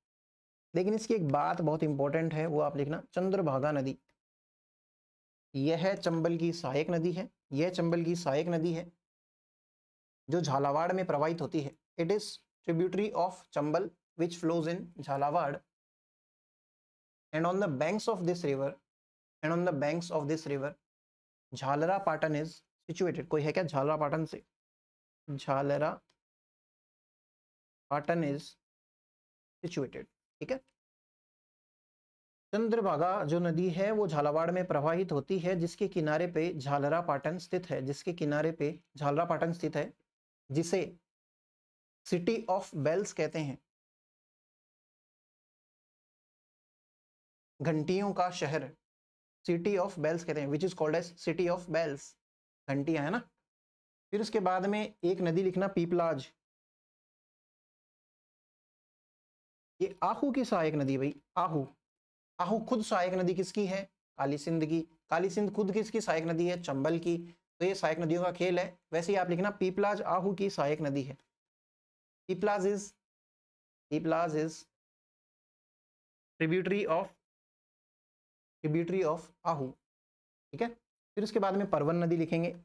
लेकिन इसकी एक बात बहुत इंपॉर्टेंट है, वो आप लिखना चंद्रभागा नदी। यह चंबल की सहायक नदी है, यह चंबल की सहायक नदी है जो झालावाड़ में प्रवाहित होती है। It is tributary of Chambal which flows in Jhalawar and on the banks of this river Jhalra Patan is situated. कोई है क्या झालरा पाटन से, झालरा पाटन इज सिचुएटेड। ठीक है, चंद्रभागा जो नदी है वो झालावाड़ में प्रवाहित होती है, जिसके किनारे पे झालरा पाटन स्थित है, जिसके किनारे पे झालरा पाटन स्थित है, जिसे सिटी ऑफ बेल्स कहते हैं, घंटियों का शहर, सिटी ऑफ बेल्स कहते हैं, which is called as city of bells, घंटियां है ना। फिर उसके बाद में एक नदी लिखना पीपलाज, ये आहू की सहायक नदी भाई, आहू। आहू खुद सहायक नदी किसकी है? काली सिंध की। काली सिंध खुद किसकी सहायक नदी है? चंबल की। तो ये सहायक नदियों का खेल है। वैसे ही आप लिखना पीपलाज आहू की सहायक नदी है। पीपलाज इज ट्रिब्यूटरी ऑफ आहू। ठीक है, फिर उसके बाद में परवन नदी लिखेंगे।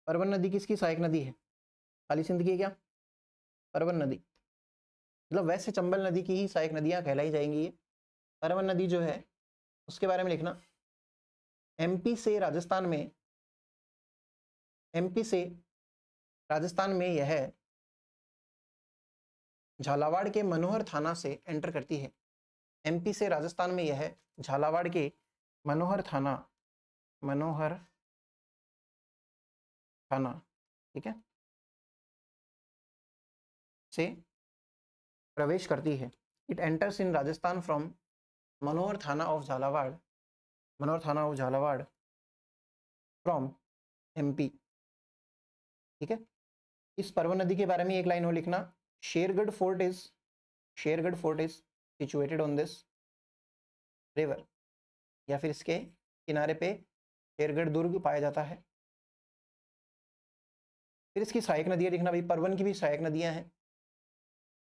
परवन नदी किसकी सहायक नदी है? काली सिंध की है क्या? परवन नदी मतलब वैसे चंबल नदी की ही सहायक नदियां कहलाई जाएंगी ये। परवन नदी जो है उसके बारे में लिखना, एमपी से राजस्थान में यह झालावाड़ के मनोहर थाना से एंटर करती है। एमपी से राजस्थान में यह झालावाड़ के मनोहर थाना ठीक है से प्रवेश करती है। It enters in Rajasthan from Manohar Thana of Jhalawar from MP. ठीक है, इस परवन नदी के बारे में एक लाइन और लिखना, Shergarh fort is situated on this river, या फिर इसके किनारे पे शेरगढ़ दुर्ग पाया जाता है। फिर इसकी सहायक नदियां लिखना भाई, परवन की भी सहायक नदियां हैं,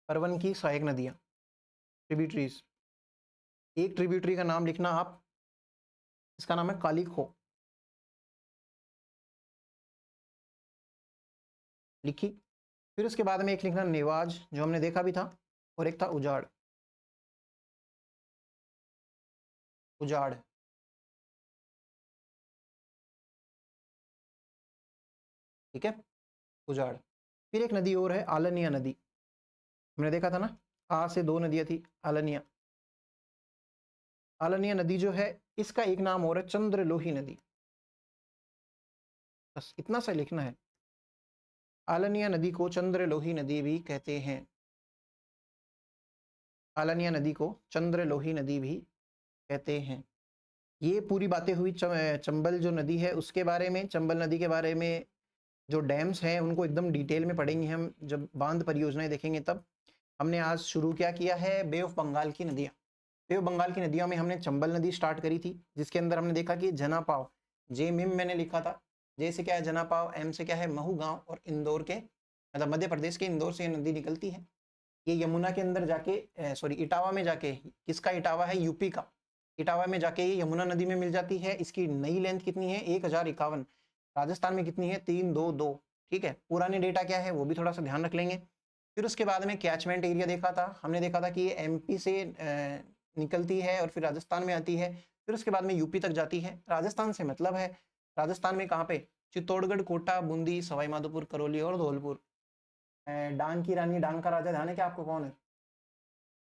परवन की सहायक नदियां ट्रिब्यूटरीज। एक ट्रिब्यूटरी का नाम लिखना आप, इसका नाम है कालीखो, लिखी। फिर उसके बाद में एक लिखना नेवाज, जो हमने देखा भी था, और एक था उजाड़। ठीक है, उजाड़। फिर एक नदी और है आलनिया नदी, हमने देखा था ना, आ से दो नदियां थी, आलनिया नदी जो है इसका एक नाम और है चंद्रलोही नदी। बस इतना सा लिखना है, आलनिया नदी को चंद्रलोही नदी भी कहते हैं, आलनिया नदी को चंद्रलोही नदी भी कहते हैं। ये पूरी बातें हुई चंबल जो नदी है उसके बारे में। चंबल नदी के बारे में जो डैम्स हैं उनको एकदम डिटेल में पढ़ेंगे हम जब बांध परियोजनाएं देखेंगे तब। हमने आज शुरू क्या किया है, बे ऑफ बंगाल की नदियाँ। बे ऑफ बंगाल की नदियों में हमने चंबल नदी स्टार्ट करी थी, जिसके अंदर हमने देखा कि जनापाव, जे मिम मैंने लिखा था, जे से क्या है जनापाव, एम से क्या है महू गांव, और इंदौर के मतलब मध्य प्रदेश के इंदौर से ये नदी निकलती है। ये यमुना के अंदर जाके सॉरी इटावा में जाके, किसका इटावा है? यूपी का। इटावा में जाके ये यमुना नदी में मिल जाती है। इसकी नई लेंथ कितनी है? 1051। राजस्थान में कितनी है? 322। ठीक है, पुराने डेटा क्या है वो भी थोड़ा सा ध्यान रख लेंगे। फिर उसके बाद में कैचमेंट एरिया देखा था, हमने देखा था कि ये एमपी से निकलती है और फिर राजस्थान में आती है, फिर उसके बाद में यूपी तक जाती है। राजस्थान से मतलब है, राजस्थान में कहाँ पे? चित्तौड़गढ़, कोटा, बूंदी, सवाई माधोपुर, करौली और धौलपुर। डांग की रानी, डांग का राजा ध्यान है क्या आपको कौन है?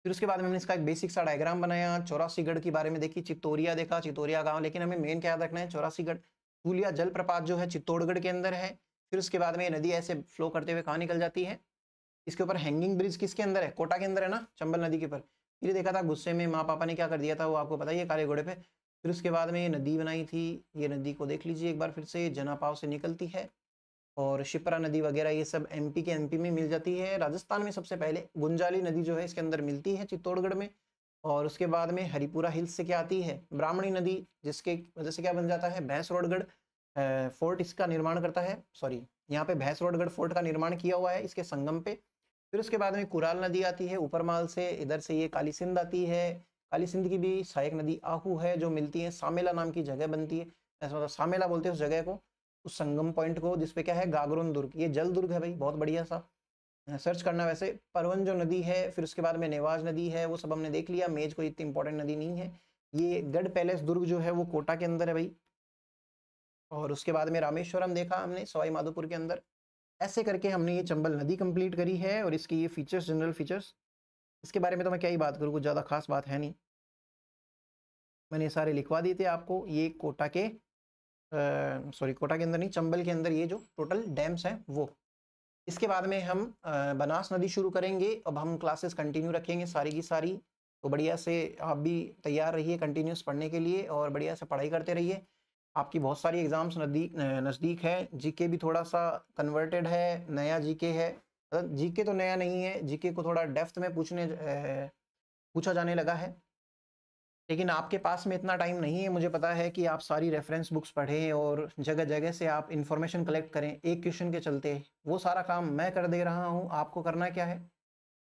फिर उसके बाद में हमने इसका एक बेसिक सा डायग्राम बनाया, चौरासीगढ़ के बारे में देखी, चित्तौरिया देखा, चित्तौरिया गांव, लेकिन हमें मेन क्या याद रखना है? चौरासीगढ़। फूलिया जलप्रपात जो है चित्तौड़गढ़ के अंदर है। फिर उसके बाद में ये नदी ऐसे फ्लो करते हुए कहाँ निकल जाती है? इसके ऊपर हैंगिंग ब्रिज किसके अंदर है? कोटा के अंदर है ना, चंबल नदी के ऊपर। फिर देखा था गुस्से में माँ पापा ने क्या कर दिया था, वो आपको पता ही है, काले घोड़े पे। फिर उसके बाद में ये नदी बनाई थी, ये नदी को देख लीजिए एक बार फिर से, जनापाव से निकलती है, और शिप्रा नदी वगैरह ये सब एमपी में मिल जाती है। राजस्थान में सबसे पहले गुंजाली नदी जो है इसके अंदर मिलती है चित्तौड़गढ़ में, और उसके बाद में हरिपुरा हिल्स से क्या आती है? ब्राह्मणी नदी, जिसके वजह से क्या बन जाता है? भैंसरोडगढ़ फोर्ट इसका निर्माण करता है, सॉरी यहाँ पे भैंसरोडगढ़ फोर्ट का निर्माण किया हुआ है इसके संगम पे। फिर उसके बाद में कुराल नदी आती है ऊपरमाल से, इधर से ये काली सिंध आती है। काली सिंध की भी सहायक नदी आहू है, जो मिलती है सामेला नाम की जगह बनती है, ऐसा मतलब सामेला बोलते हैं उस जगह को, उस संगम पॉइंट को, जिसपे क्या है? गागरोन दुर्ग। ये जल दुर्ग है भाई, बहुत बढ़िया सा, सर्च करना। वैसे परवन जो नदी है, फिर उसके बाद में नेवाज नदी है, वो सब हमने देख लिया, मेज कोई इतनी इंपॉर्टेंट नदी नहीं है। ये गढ़ पैलेस दुर्ग जो है वो कोटा के अंदर है भाई, और उसके बाद में रामेश्वरम देखा हमने सवाई माधोपुर के अंदर। ऐसे करके हमने ये चंबल नदी कंप्लीट करी है। और इसकी ये फीचर्स, जनरल फीचर्स, इसके बारे में तो मैं क्या ही बात करूँ, कुछ ज़्यादा खास बात है नहीं, मैंने सारे लिखवा दिए थे आपको। ये कोटा के कोटा के अंदर नहीं, चंबल के अंदर ये जो टोटल डैम्स हैं वो। इसके बाद में हम बनास नदी शुरू करेंगे। अब हम क्लासेस कंटिन्यू रखेंगे सारी की सारी, तो बढ़िया से आप भी तैयार रहिए कंटिन्यूस पढ़ने के लिए और बढ़िया से पढ़ाई करते रहिए। आपकी बहुत सारी एग्जाम्स नज़दीक है। जीके भी थोड़ा सा कन्वर्टेड है, नया जीके है। जीके तो नया नहीं है, जीके को थोड़ा डेप्थ में पूछा जाने लगा है। लेकिन आपके पास में इतना टाइम नहीं है, मुझे पता है कि आप सारी रेफरेंस बुक्स पढ़ें और जगह जगह से आप इंफॉर्मेशन कलेक्ट करें एक क्वेश्चन के चलते। वो सारा काम मैं कर दे रहा हूँ। आपको करना क्या है,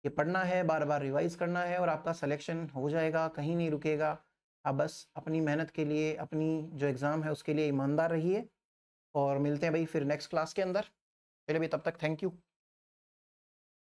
ये पढ़ना है, बार बार रिवाइज करना है और आपका सिलेक्शन हो जाएगा, कहीं नहीं रुकेगा। आप बस अपनी मेहनत के लिए, अपनी जो एग्ज़ाम है उसके लिए ईमानदार रहिए। और मिलते हैं भाई फिर नेक्स्ट क्लास के अंदर। चलिए भाई, तब तक थैंक यू।